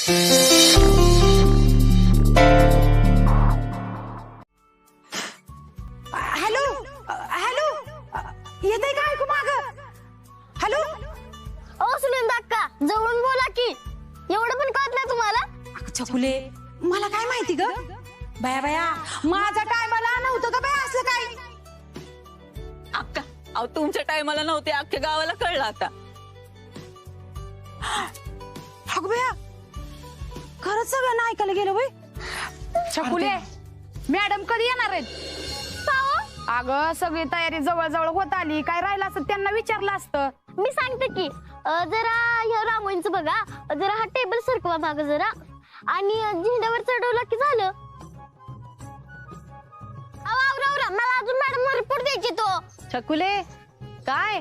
Hello hello, येतंय का ऐकू माग? हॅलो ओ सुनंदा अक्का, जवळून बोला की. एवढं पण कळत नाही तुम्हाला? छकुले, मला काय माहिती ग? बाया बाया, माझा टायमाला नव्हतं का बाय असलं काय? अक्का, अहो तुमच्या टायमाला नव्हते, अख्ख्या गावाला कळलं आता. अगं बया, खरंच सगळ्यांना ऐकायला गेलं बाई. छकुले, मॅडम कधी येणार आहेत? अगं सगळी तयारी जवळ जवळ होत आली, काय राहिलं असतं त्यांना विचारलं असतं. मी सांगते की जरा ह्या रांगोळीचं बघा, जरा हा टेबल सरकवा माग जरा, आणि झेंड्यावर चढवलं की झालं. आवरा, मला अजून मॅडम रिपोर्ट द्यायची तो. छकुले काय?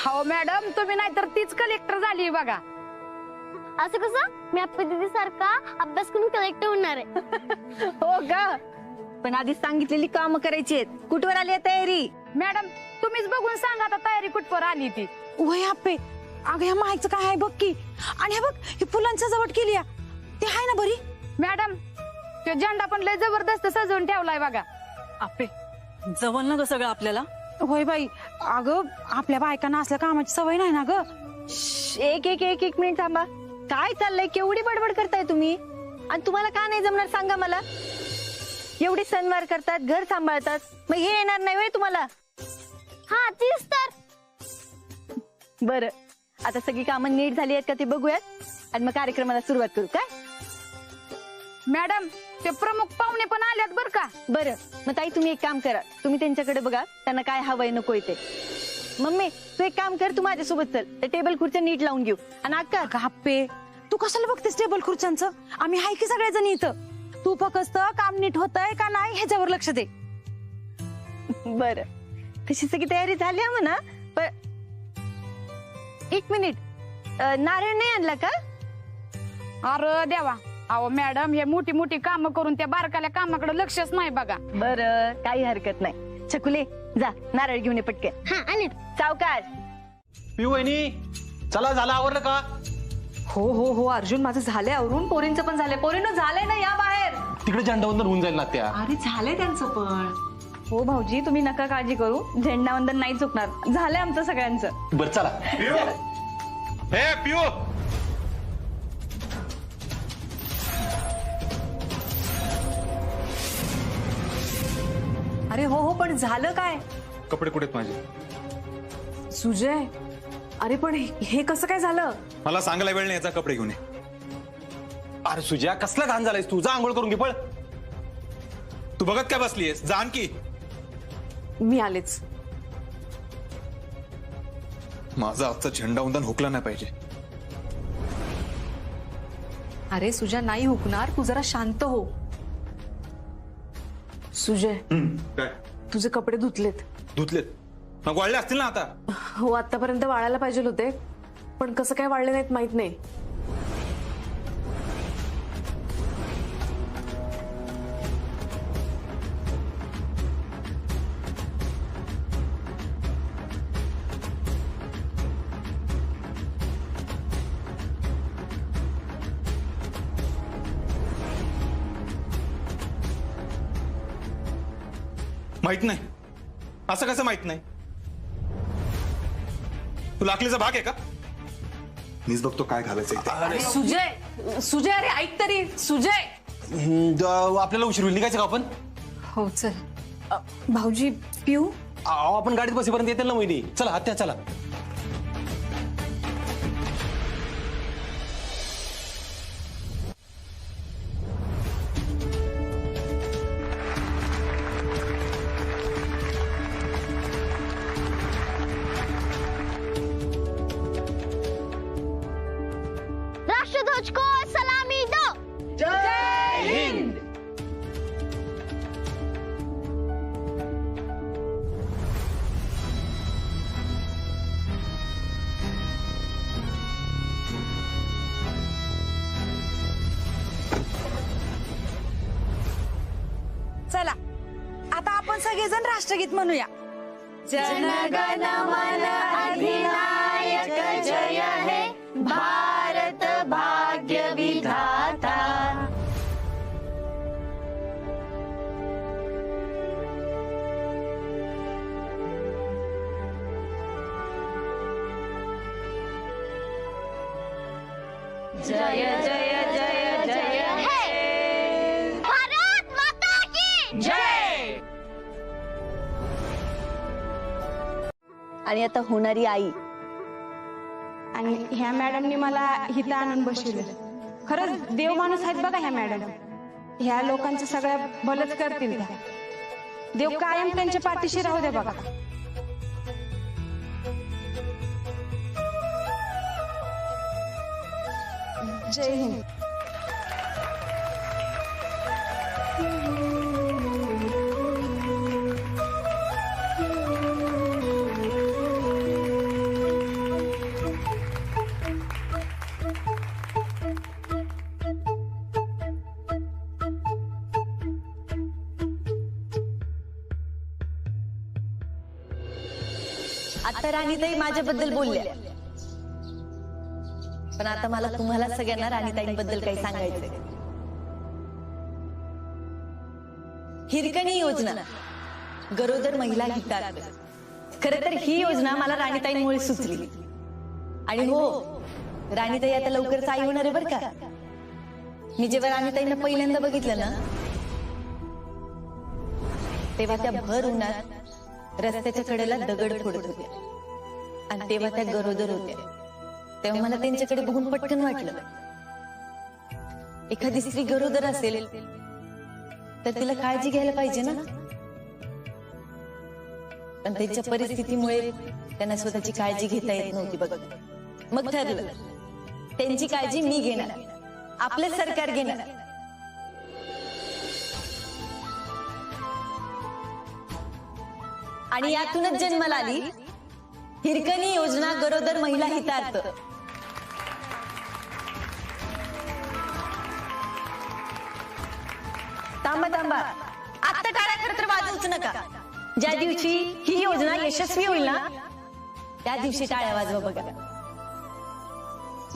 हो मॅडम, तुम्ही नाहीतर तीच कलेक्टर झाली बघा. असं कसं? मी अप्पा दीदी सारखा अभ्यास करून कलेक्टर होणार आहे. हो का? पण आधी सांगितलेली कामं करायची आहेत. कुठवर आली आहे तयारी? मॅडम तुम्हीच बघून सांगा आता तयारी कुठवर आली ती. वय आपे, अगं ह्या माईचं काय आहे बघ की. आणि हे बघ, ही फुलांचं सजावट केली ते आहे ना बरी? मॅडम तो झेंडा पण लय जबरदस्त सजवून ठेवलाय बघा. आपे जवळ ना ग सगळं आपल्याला. होय बाई, अगं आपल्या बायकांना असल्या कामाची सवय नाही ना ग. एक मिनिट थांबा. काय चाललंय? केवढी बडबड करताय तुम्ही? आणि तुम्हाला का नाही जमणार सांगा मला. एवढी सणवार करतात, घर सांभाळतात, मग हे येणार नाही व्हय तुम्हाला? हा तीच तर. बरं, आता सगळी कामं नीट झाली आहेत का ते बघूयात, आणि मग कार्यक्रमाला सुरुवात करू काय? मॅडम ते प्रमुख पाहुणे पण आल्यात बर का. बरं, मग ताई तुम्ही एक काम करा, तुम्ही त्यांच्याकडे बघा त्यांना काय हवंय नकोय ते. मम्मी तू एक काम कर, तू माझ्यासोबत चल, ते टेबल खुर्च्या नीट लावून घेऊ. आणि अक्का, गप्पे, तू कशाला बघतेस टेबल खुर्च्यांचं? आम्ही हाय की सगळेजण इथं. तू फक्त काम नीट होतंय का नाही ह्याच्यावर लक्ष दे. बरं, तशी सगळी तयारी झाली आहे म्हणा. पण एक मिनिट, नारळ नाही आणला का? अरे देवा, अहो मॅडम हे मोठी मोठी कामं करून त्या बारकाल्या कामाकडे लक्षच नाही बघा. बरं, काही हरकत नाही. छकुले जा, नारळ घेऊन ये पटकन. हा आणि सावकाश. पिऊ वहिनी, चला, झालं आवरलं का? हो हो हो अर्जुन, माझं झालंय आवरून. पोरींचं पण झालंय. पोरीनं झालंय ना, या बाहेर. तिकडे झेंडावंदन होऊन जाईल ना त्या. अरे झालंय त्यांचं पण. हो भाऊजी, तुम्ही नका काळजी करू, झेंडावंदन नाही चुकणार. झालंय आमचं सगळ्यांचं. बर चला. हे पिऊ, अरे हो हो, पण झालं काय? कपडे कुठेत माझे? सुजय, अरे पण हे कसं काय झालं? मला सांगायला वेळ नाही, याचा कपडे घेऊन ये. अरे सुजया, कसला घाण झालायस तू? जा आंघोळ करून घे, पळ. तू बघत काय बसलीयस? जा आणखी. मी आलेच. माझा आजचा झेंडावंदन हुकला नाही पाहिजे. अरे सुजय, नाही हुकणार, तू जरा शांत हो. सुजय, काय तुझे कपडे धुतलेत. धुतलेत? मग वाळले असतील ना आता? हो, आतापर्यंत वाळायला पाहिजे होते, पण कसं काय वाळले नाहीत माहित नाही. माहित नाही? असं कसं माहित नाही? तू लाकलीचा भाग आहे का? मीच बघतो काय घालायचं इथे. सुजय, सुजय, अरे ऐक तरी. सुजय, आपल्याला उशीर होईल, निघायचं का आपण? हो चल. भाऊजी, पिऊ आपण गाडीत बसेपर्यंत येतील ना मोहिनी. चला आत्या, चला. राष्ट्रध्वज को सलामी दो. जय हिंद. चला, आता आपण सगळेजण राष्ट्रगीत म्हणूया. जनगण मन अधिनायक जय हे भारत भाग्य भाग्य विधाता. जय जय जय जय हे! भारत माता की जय. आणि आता होणारी आई. आणि ह्या मॅडमनी मला इथं आणून बसवलं. खरंच देव माणूस आहेत बघा ह्या मॅडम. ह्या लोकांचं सगळ्या भलंच करतील त्या. देव कायम त्यांच्या पाठीशी राहू दे बघा. जय हिंद. आता राणीताई माझ्याबद्दल बोलल्या, पण आता मला तुम्हाला सगळ्यांना राणीताईंबद्दल काही सांगायचंय. हिरकणी योजना गरोदर महिला हितार्थ. खरं तर ही योजना मला राणीताईंमुळे सुचली. आणि हो, राणीताई आता लवकरच आई होणार आहे बरं का. मी जेव्हा राणीताईंना पहिल्यांदा बघितलं ना, तेव्हा त्या भर उन्हात रस्त्याच्या कडेला दगड फोडत होत्या. आणि तेव्हा त्या गरोदर होत्या. तेव्हा मला त्यांच्याकडे बघून पटकन वाटलं, एखादी स्त्री गरोदर असेल तर तिला काळजी घ्यायला पाहिजे ना. पण त्यांच्या परिस्थितीमुळे त्यांना स्वतःची काळजी घेता येत नव्हती बघ. मग ठरलं, त्यांची काळजी मी घेणार, आपले सरकार घेणार. आणि यातूनच जन्माला आली हिरकणी योजना गरोदर महिला हितार्थ. थांबा थांबा, आत्ता टाळ्या खरं तर वाजवूच नका. ज्या दिवशी ही योजना यशस्वी होईल ना, त्या दिवशी टाळ्या वाजवा बघा.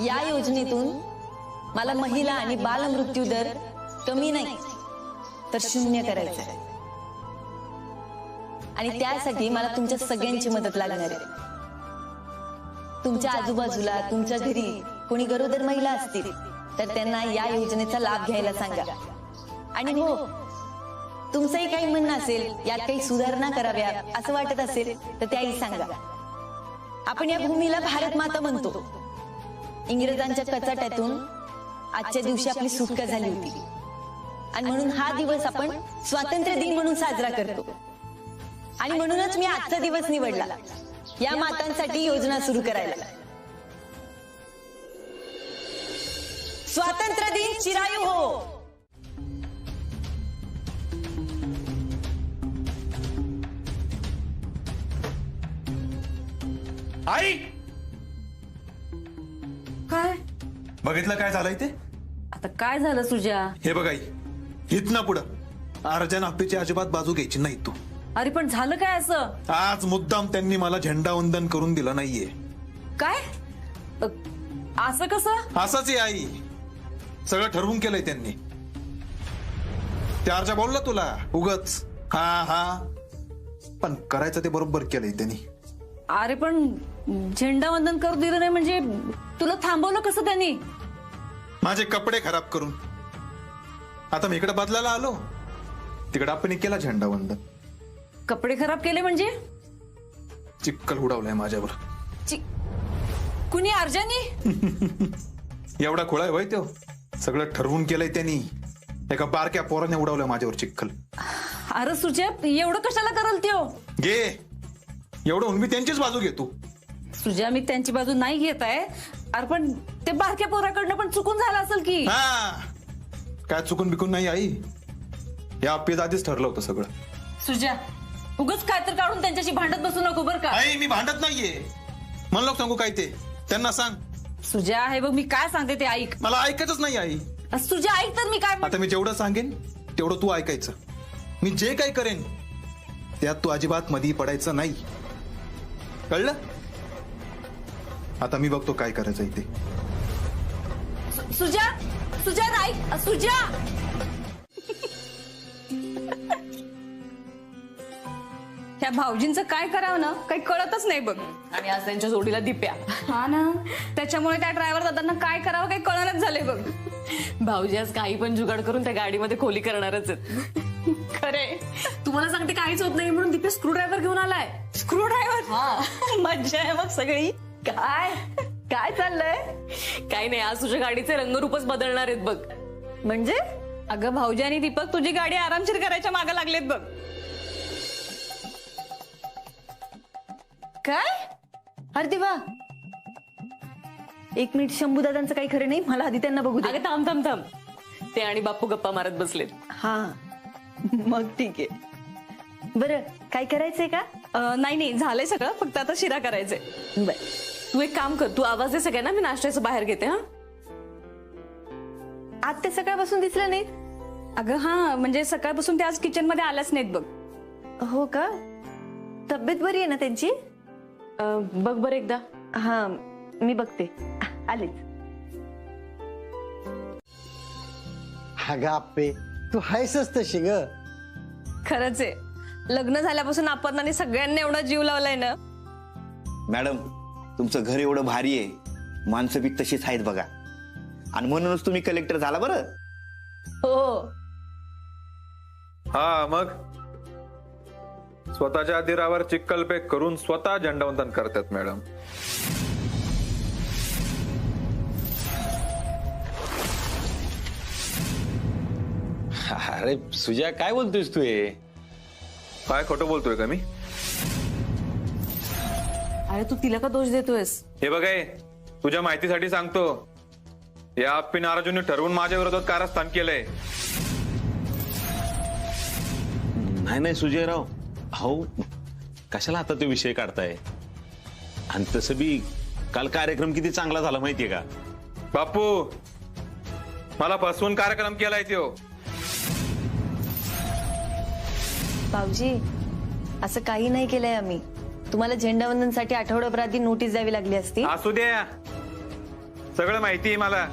या योजनेतून मला महिला आणि बाल मृत्यू दर कमी नाही तर 0 करायचं आहे. आणि त्यासाठी मला तुमच्या सगळ्यांची मदत लागणार आहे. तुमच्या आजूबाजूला, तुमच्या घरी कोणी गरोदर महिला असतील तर त्यांना या योजनेचा लाभ घ्यायला सांगा. आणि हो, तुमचंही काही म्हणणं असेल, यात काही सुधारणा कराव्या असं वाटत असेल तर त्याही सांगा. आपण या भूमीला भारत माता म्हणतो. इंग्रजांच्या कचाट्यातून आजच्या दिवशी आपली सुटका झाली होती. आणि म्हणून हा दिवस आपण स्वातंत्र्य दिन म्हणून साजरा करतो. आणि म्हणूनच मी आजचा दिवस निवडला या मातांसाठी योजना सुरू करायला. स्वातंत्र्य दिन चिरायू हो. आई, काय बघितलं काय झालंय ते? आता काय झालं सुजा? हे बघ आई, इथनं पुढं अर्जन आप्पेची अजिबात बाजू घ्यायची नाही तू. अरे पण झालं काय असं? आज मुद्दाम त्यांनी मला झेंडा वंदन करून दिलं नाहीये. काय असं कसं? असंच आहे आई, सगळं ठरवून केलंय त्यांनी. त्या अर्जा बोलला तुला उगच हा हा, पण करायचं ते बरोबर केलंय त्यांनी. अरे पण झेंडा वंदन करू दिलं नाही म्हणजे तुला थांबवलं कसं त्यांनी? माझे कपडे खराब करून. आता मी इकडे बदलायला आलो, तिकडे आपण केला झेंडा वंदन. कपडे खराब केले म्हणजे? चिक्कल उडवलाय माझ्यावर. कुणी? अर्जानी? एवढा खोळा आहे वय तो. सगळं ठरवून केलंय त्यांनी. एका बारक्या पोराने उडवलं माझ्यावर चिक्कल. अरे सुजय, एवढं कशाला करल त्यो? घे एवढं होऊन मी त्यांचीच बाजू घेतो. सुजा, मी त्यांची बाजू नाही घेत आहे. अरे पण ते बारक्या पोराकडनं पण चुकून झालं असेल की. हा, काय चुकून बिकून नाही आई, या आप्पीत आधीच ठरलं होतं सगळं. सुजा, उगाच काय तर काढून त्यांच्याशी भांडत बसू नको बरं का. आई, मी भांडत नाहीये. मला लोक सांगू काय ते, त्यांना सांग. सुजा, हे बघ मी काय सांगते ते ऐक. मला ऐकायचंच नाही आई. सुजा ऐक तर, मी काय आता मी जेवढं सांगेन तेवढं तू ऐकायचं. मी जे काही करेन त्यात तू अजिबात मधी पडायचं नाही, कळलं? आता मी बघतो काय करायचं ते. सुजा सुजा नाही सुजा. ह्या भाऊजींचं काय करावं ना काही कळतच नाही बघ. आणि आज त्यांच्या जोडीला दिप्या. हा ना, त्याच्यामुळे त्या ड्रायव्हर दादांना काय करावं काही कळणच झालंय बघ. भाऊजी आज काही पण जुगाड करून त्या गाडीमध्ये खोली करणारच आहेत. खरे तुम्हाला सांगते काहीच होत नाही म्हणून दिप्या स्क्रू ड्रायव्हर घेऊन आलाय. Screw driver. मज्जा आहे मग सगळी. काय काय चाललंय काही नाही, आज तुझ्या गाडीचे रंगरूपच बदलणार आहेत बघ. म्हणजे? अगं भाऊजी आणि दीपक तुझी गाडी आरामशीर करायच्या मागे लागलेत बघ. काय? अरे देवा, एक मिनिट, शंभू दादांचं काही खरं नाही, मला आधी त्यांना बघू दे. अगं थांब थांब थांब, ते आणि बाप्पू गप्पा मारत बसलेत. हा मग ठीक आहे. बरं काय करायचंय का? नाही नाही झालंय सगळं, फक्त आता शिरा करायचंय. बर, तू एक काम कर, तू आवाज दे सगळ्यांना, मी नाश्त्याचं बाहेर घेते. हा आज ते सकाळपासून दिसलं नाही. अगं हा, म्हणजे सकाळपासून ते आज किचन मध्ये आल्याच नाहीत बघ. हो का? तब्येत बरी आहे ना त्यांची? बघ बरं एकदा. हा मी बघते, आलेच. अगं आप्पे, तू हायसच तशी ग. खरंच आहे, लग्न झाल्यापासून आपण सगळ्यांनी एवढा जीव लावलाय ना. मॅडम, तुमचं घर एवढं भारी आहे, माणसं बी तशीच आहेत बघा, आणि म्हणूनच तुम्ही कलेक्टर झाला बरं. हो. हा मग स्वतःच्या अधिरावर चिक्कलपेक करून स्वतः झेंडावंदन करतात मॅडम. अरे सुजा, काय बोलतोयस तू? काय खोटं बोलतोय का मी? अरे तू तिला का दोष देतोयस? हे बघाय, तुझ्या माहितीसाठी सांगतो, या आप्पी नाराजूंनी ठरवून माझ्या विरोधात कारस्थान केलंय. नाही नाही सुजयराव, हो कशाला आता तो विषय काढताय? आणि तसं बी काल कार्यक्रम किती चांगला झाला माहितीये का? बापू, मला फसवून कार्यक्रम केलाय त्यो. भाऊजी, असं काही नाही केलंय आम्ही. तुम्हाला झेंडावंदनसाठी आठवड्याभर आधी नोटीस द्यावी लागली असती. असू द्या, सगळं माहिती आहे मला.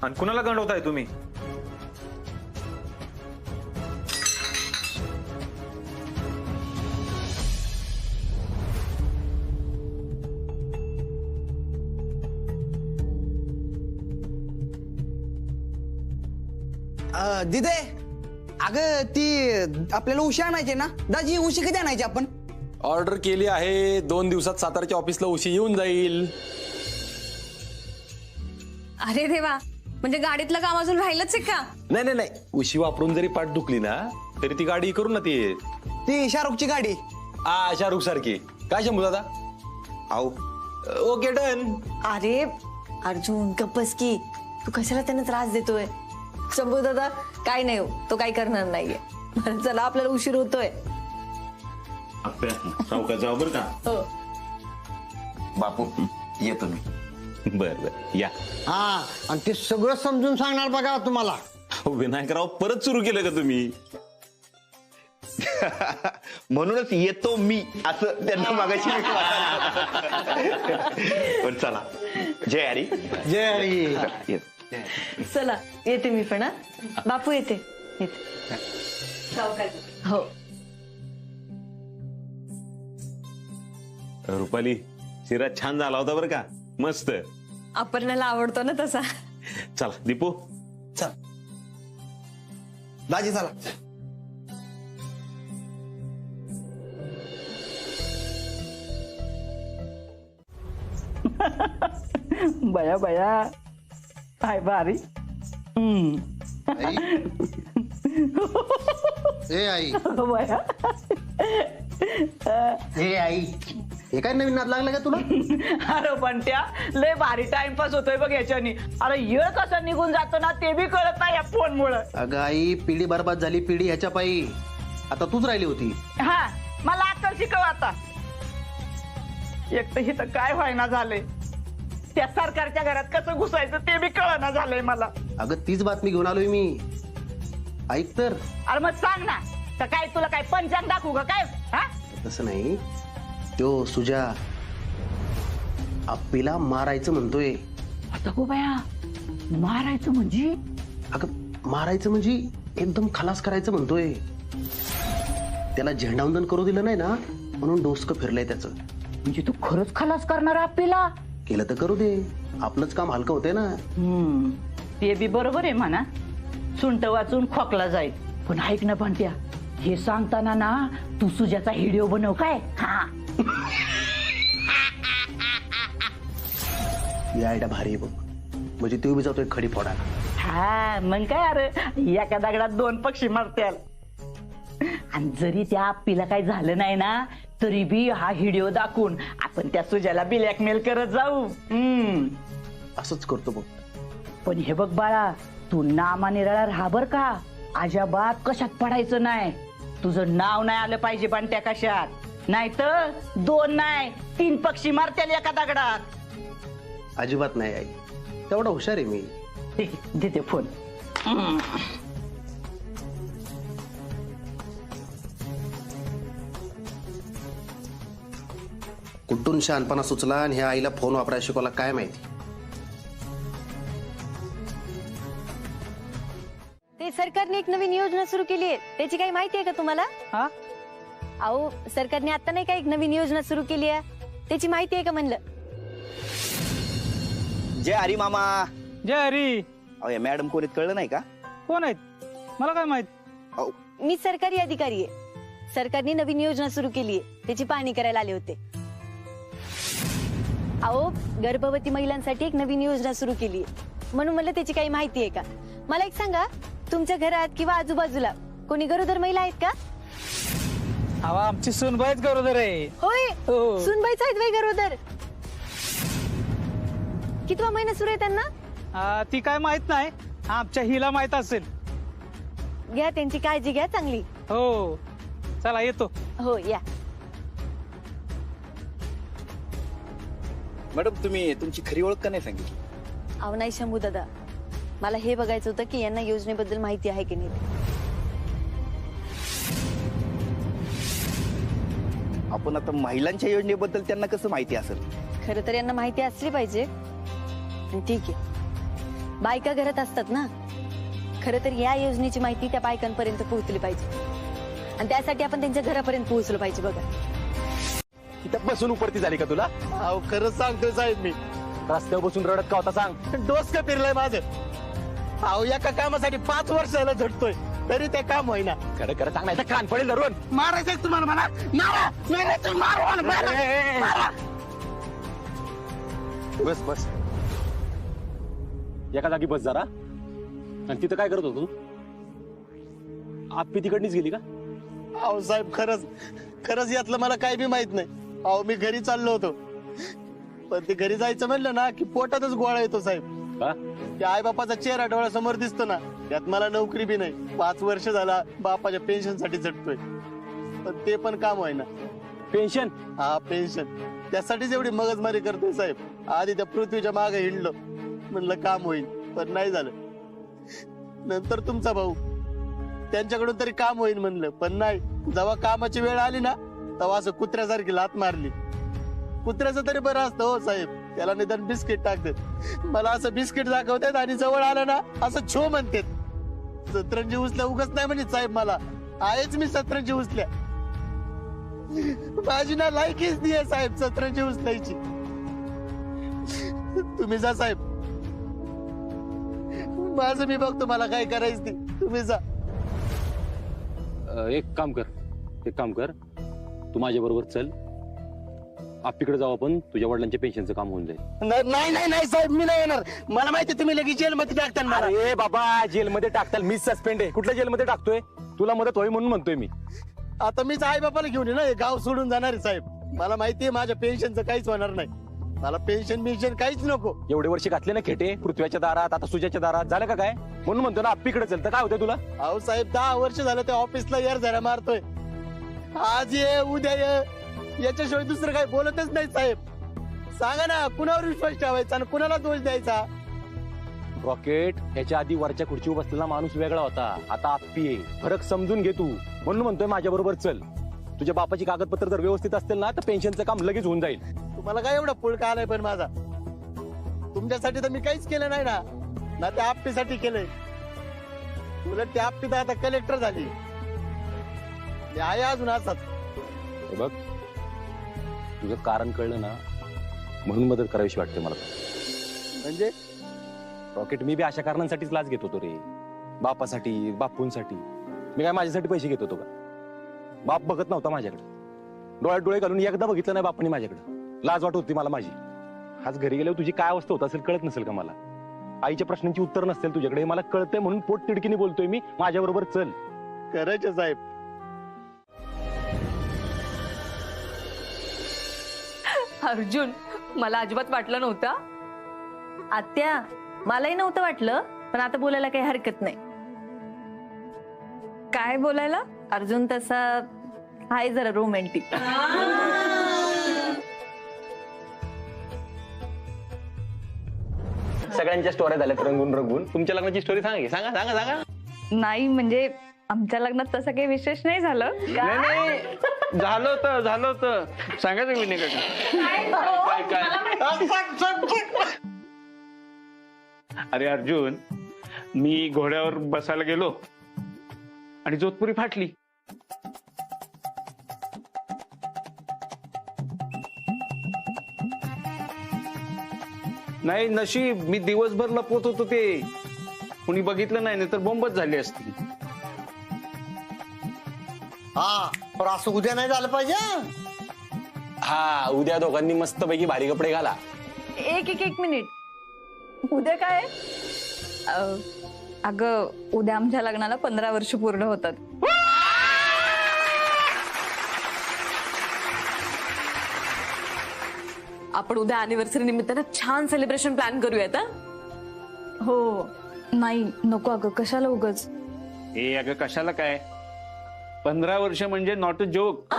आणि कुणाला गंडवताय तुम्ही? दिदे, अगं ती आपल्याला उशी आणायची ना, दाजी उशी कधी आणायची आपण? ऑर्डर केली आहे, 2 दिवसात सातारच्या ऑफिसला उशी येऊन जाईल. अरे देवा, म्हणजे गाडीतलं काम अजून राहिलंच आहे का? नाही नाही नाही, उशी वापरून जरी पाठ दुखली ना तरी ती गाडी करू ना. ती शाहरुखची गाडी. शाहरुख सारखी. काय शंभू दादा? आहो, ओके डन. अरे अर्जुन, गप्पस की, तू कशाला त्यांना त्रास देतोय? शंभू दादा काय नाही हो, तो काय करणार नाहीये. बरं, चला आपल्याला उशीर होतोय. सावकाश जाऊ बरं का? हो. बापू येतो मी. बर बर या. हा, आणि ते सगळं समजून सांगणार बघा तुम्हाला. विनायकराव, परत सुरू केलं का तुम्ही? म्हणूनच येतो मी असं त्यांना मागाशी. पण चला, जय हरी. जय हरी. चला येते मी पण. हा बापू, येते हो. रुपाली, शिरा छान झाला होता बरं का, मस्त. अपर्णाला आवडतो ना तसा. चला दीपू, चल दाजी, चला. बया बया, काय भारी. ए आई, बया, ए आई, हे काय नवीन नाद लागला का तुला? अरे पण त्या लय भारी टाइमपास होतोय बघ याच्यानी. अरे येळ कसा निघून जातो ना ते बी कळत नाही या फोन मुळे. अगं आई, पिढी बरबाद झाली, पिढी ह्याच्या पायी. आता तूच राहिली होती. हा, मला अक्कल शिकव आता. एक तर इथं काय व्हायना झालंय, त्या सरकारच्या घरात कसं घुसायचं ते बी कळना झालंय मला. अगं तीच बातमी घेऊन आलोय मी. ऐक तर. अरे मग सांग ना, तर काय तुला काय पंचांग दाखवू का काय? हा, तसं नाही, तो सुजा आप्पीला मारायचं म्हणतोय. आता गो बाया मारायचं म्हणजे अगं मारायचं म्हणजे एकदम खलास करायचं म्हणतोय. त्याला झेंडावंदन करू दिलं नाही ना म्हणून डोसकं फिरलंय त्याचं. म्हणजे तू खरंच खलास करणार आपल्याला? केलं तर करू दे, आपलंच काम हलकं होतंय ना. ते बी बरोबर आहे म्हणा. सुंट वाचून खोकला जाईल. पण ऐक ना भांट्या, हे सांगताना ना तू सुजाचा व्हिडिओ बनव काय. हा ही आयडिया भारी आहे बघ. म्हणजे तो बी जातोय खडी फोडायला. हा मग काय अरे, एका दगडात 2 पक्षी मारत्याल. आणि जरी त्या आप्पीला काही झालं नाही ना तरी बी हा व्हिडिओ दाखवून आपण त्या सुजाला ब्लॅकमेल करत जाऊ. असंच करतो बघ. पण हे बघ बाळा, तू नामानिराळा राहा बर का. अजाबात कशात पडायचं नाही. तुझं नाव नाही आलं पाहिजे पण त्या कशात. नाही तर 2 नाही 3 पक्षी मारत्याल एका दगडात. अजिबात नाही आई, तेवढा हुशार आहे मी. देते फोन. कुठून शहाणपणा सुचला आणि ह्या आईला फोन वापरायला शिकवला काय माहिती. ते सरकारने एक नवीन योजना सुरू केली आहे, त्याची काही माहिती आहे का तुम्हाला? अहो सरकारने आता नाही का एक नवीन योजना सुरू केली आहे, त्याची माहिती आहे का म्हणलं? जय हरी मामा. जय हरी. अहो या मॅडम कोण आहेत कळलं नाही का? कोण आहेत मला काय माहित. मी सरकारी अधिकारी आहे. सरकारने नवीन योजना सुरू केली आहे, त्याची पाहणी करायला आले होते. अहो गर्भवती महिलांसाठी एक नवीन योजना सुरू केली आहे, म्हणून मला त्याची काही माहिती आहे का? मला एक सांगा, तुमच्या घरात किंवा आजूबाजूला कोणी गरोदर महिला आहेत का? हवा आमची सूनबाईच गरोदर आहे. होय, सूनबाईच आहेत बाई गरोदर. कितवा महिना सुरू आहे त्यांना? ती काय माहित नाही, आमच्या हिला माहित असेल. घ्या त्यांची काळजी घ्या चांगली. हो चला येतो. हो या. मॅडम तुम्ही तुमची खरी ओळख का नाही सांगितली? अहो नाही शंभू दादा, मला हे बघायचं होतं की यांना योजनेबद्दल माहिती आहे की नाही. आपण आता महिलांच्या योजनेबद्दल त्यांना कसं माहिती असेल? खरं तर यांना माहिती असली पाहिजे. ठीक आहे, बायका घरात असतात ना, खरं तर या योजनेची माहिती त्या बायकांपर्यंत पोहोचली पाहिजे आणि त्यासाठी आपण त्यांच्या घरापर्यंत पोहोचलो पाहिजे. बघा तिथं बसून उपरती झाली का तुला? अहो खरंच सांगतोय साहेब, मी रस्त्यावर बसून रडत का होता सांग? डोसकं फिरलंय माझं. अहो एका कामासाठी 5 वर्षाला झटतोय तरी ते काम होईना. खरं खरं सांग, नाही तर कान पडेल धरून. मारायचं तुम्हाला म्हणा. बस बस एका जागी बस जरा. आणि तिथं काय करत होतो? आप्पी तिकडनीच गेली का? अहो साहेब खरंच यातलं मला काही बी माहित नाही. अहो मी घरी चाललो होतो, पण ते घरी जायचं म्हणलं ना की पोटातच गोळा येतो साहेब. त्या आई बापाचा चेहरा डोळ्यासमोर दिसतो ना, त्यात मला नोकरी बी नाही. 5 वर्ष झाला बापाच्या पेन्शन साठी झटतोय, पण ते पण काम होईना. पेन्शन? हा पेन्शन. त्यासाठीच एवढी मगजमारी करतोय साहेब. आधी त्या पृथ्वीच्या मागे हिंडलो, म्हणलं काम होईल, पण नाही झालं. नंतर तुमचा भाऊ, त्यांच्याकडून तरी काम होईल म्हणलं, पण नाही. जेव्हा कामाची वेळ आली ना तेव्हा असं कुत्र्यासारखी लात मारली. कुत्र्याचं तरी बरं असतं हो साहेब, त्याला निदान बिस्किट टाकतात. मला असं बिस्किट दाखवतात आणि जवळ आलं ना असं छो म्हणतात. सतरंजी उचल्या उगाच नाही म्हणजे साहेब, मला आहेच मी सतरंजी उचल्या. माझी ना लायकीच नाही साहेब सतरंजी उचलायची. तुम्ही जा साहेब, माझं मी बघतो, मला काय करायचं ते. तुम्ही जा. एक काम कर, तू माझ्या बरोबर चल. आप्पीकडे जाऊ आपण, तुझ्या वडिलांच्या पेन्शनचं काम होऊन जाईल. नाही साहेब, मी नाही येणार. मला माहिती तुम्ही लगेच जेलमध्ये टाकताल मला. अरे बाबा, जेलमध्ये टाकताल? मी सस्पेंड आहे. कुठल्या जेलमध्ये टाकतोय? तुला मदत होई म्हणून म्हणतोय मी. आता मीच आई बापाला घेऊन ये ना, हे गाव सोडून जाणार आहे साहेब. मला माहितीये माझ्या पेन्शनचं काहीच होणार नाही. मला पेन्शन काहीच नको. एवढे वर्ष घातले ना खेटे, पृथ्वीच्या दारात, आता सुजाच्या दारात. झालं का काय? म्हणून म्हणतो ना आप्पीकडे चल. तर काय होतं तुला? अहो साहेब 10 वर्ष झालं त्या ऑफिसला यार जरा मारतोय. आज ये उद्या ये, याच्याशिवाय दुसरं काही बोलतच नाही साहेब. सांगा ना, कुणावर विश्वास ठेवायचा आणि कुणाला दोष द्यायचा? रॉकेट, याच्या आधी वरच्या खुर्चीवर बसलेला माणूस वेगळा होता, आता आप्पी आहे. फरक समजून घे तू. म्हणून म्हणतोय माझ्या बरोबर चल. तुझ्या बापाची कागदपत्र जर व्यवस्थित असतील ना तर पेन्शनचं काम लगेच होऊन जाईल. तुम्हाला काय एवढा पुळका आलाय पण माझा? तुमच्यासाठी तर मी काहीच केलं नाही ना त्या आप्पीसाठी केलंय. उलट त्या आप्पी तर आता कलेक्टर झाली. मी आहे अजून असाच. हे बघ, तुझं कारण कळलं ना म्हणून मदत करावीशी वाटते मला. म्हणजे रॉकेट, मी बी अशा कारणांसाठीच लाच घेत होतो रे. बापासाठी, बापूंसाठी. मी काय माझ्यासाठी पैसे घेत होतो का? बाप बघत नव्हता माझ्याकडे. डोळ्यात डोळे घालून एकदा बघितलं नाही बापाने माझ्याकडे. लाज वाटत होती मला माझी. आज घरी गेल्यावर तुझी काय अवस्था होत असेल कळत नसेल का मला? आईच्या प्रश्नांची उत्तर नसतील तुझ्याकडे, मला कळतंय म्हणून पोट तिडकीने बोलतोय मी. माझ्या बरोबर चल. करायचे साहेब. अर्जुन, मला अजिबात वाटलं नव्हतं. आत्या, मलाही नव्हतं वाटलं, पण आता बोलायला काही हरकत नाही. काय बोलायला? अर्जुन तसा आहे जरा रोमॅन्टिक. सगळ्यांच्या स्टोऱ्या झाल्यात रंगून रंगून. तुमच्या लग्नाची स्टोरी सांगा की. सांगा सांगा सांगा. नाही म्हणजे आमच्या लग्नात तसं काही विशेष नाही झालं. नाही झालं होतं सांगायचं की नाही अरे अर्जुन, मी घोड्यावर बसायला गेलो आणि जोधपुरी फाटली. नाही नशीब मी दिवसभर लपवत होतो, ते कुणी बघितलं नाही, तर बोंबच झाली असती. हा, पण असं उद्या नाही झालं पाहिजे. हा, उद्या दोघांनी मस्त पैकी भारी कपडे घाला. एक मिनिट. उद्या काय? अगं, उद्या आमच्या लग्नाला 15 वर्ष पूर्ण होतात. आपण उद्या अॅनिव्हर्सरी निमित्तानं छान सेलिब्रेशन प्लॅन करूयात. हो. नाही नको अगं, कशाला उगाच. अगं कशाला काय, 15 वर्ष म्हणजे नॉट अ जोक.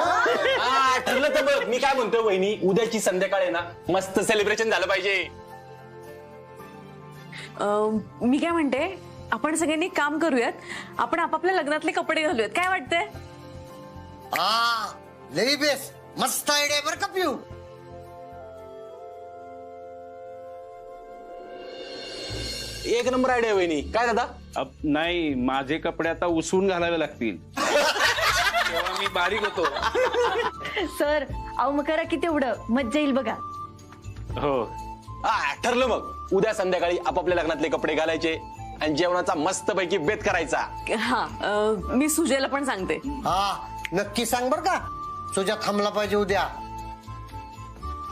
ठरलं तर बघ. मी काय म्हणतोय वहिनी, उद्याची संध्याकाळ आहे ना, मस्त सेलिब्रेशन झालं पाहिजे. मी काय म्हणते, आपण सगळ्यांनी काम करूयात. आपण आपापल्या लग्नातले कपडे घालूयात. काय वाटतंय? लई बेस, मस्त आयडिया बरं का पिऊ. एक नंबर आयडिया वहिनी. काय दादा? नाही, माझे कपडे आता उसवून घालावे लागतील. तेव्हा मी बारीक होतो. सर, अहो मग करा की तेवढं, मज्जा येईल बघा. हो. ठरलं मग. उद्या संध्याकाळी आपापल्या लग्नातले कपडे घालायचे आणि जेवणाचा मस्त पैकी बेत करायचा. हा, मी सुजयला पण सांगते. हा, नक्की सांग बर का. तुझ्या थांबला पाहिजे उद्या.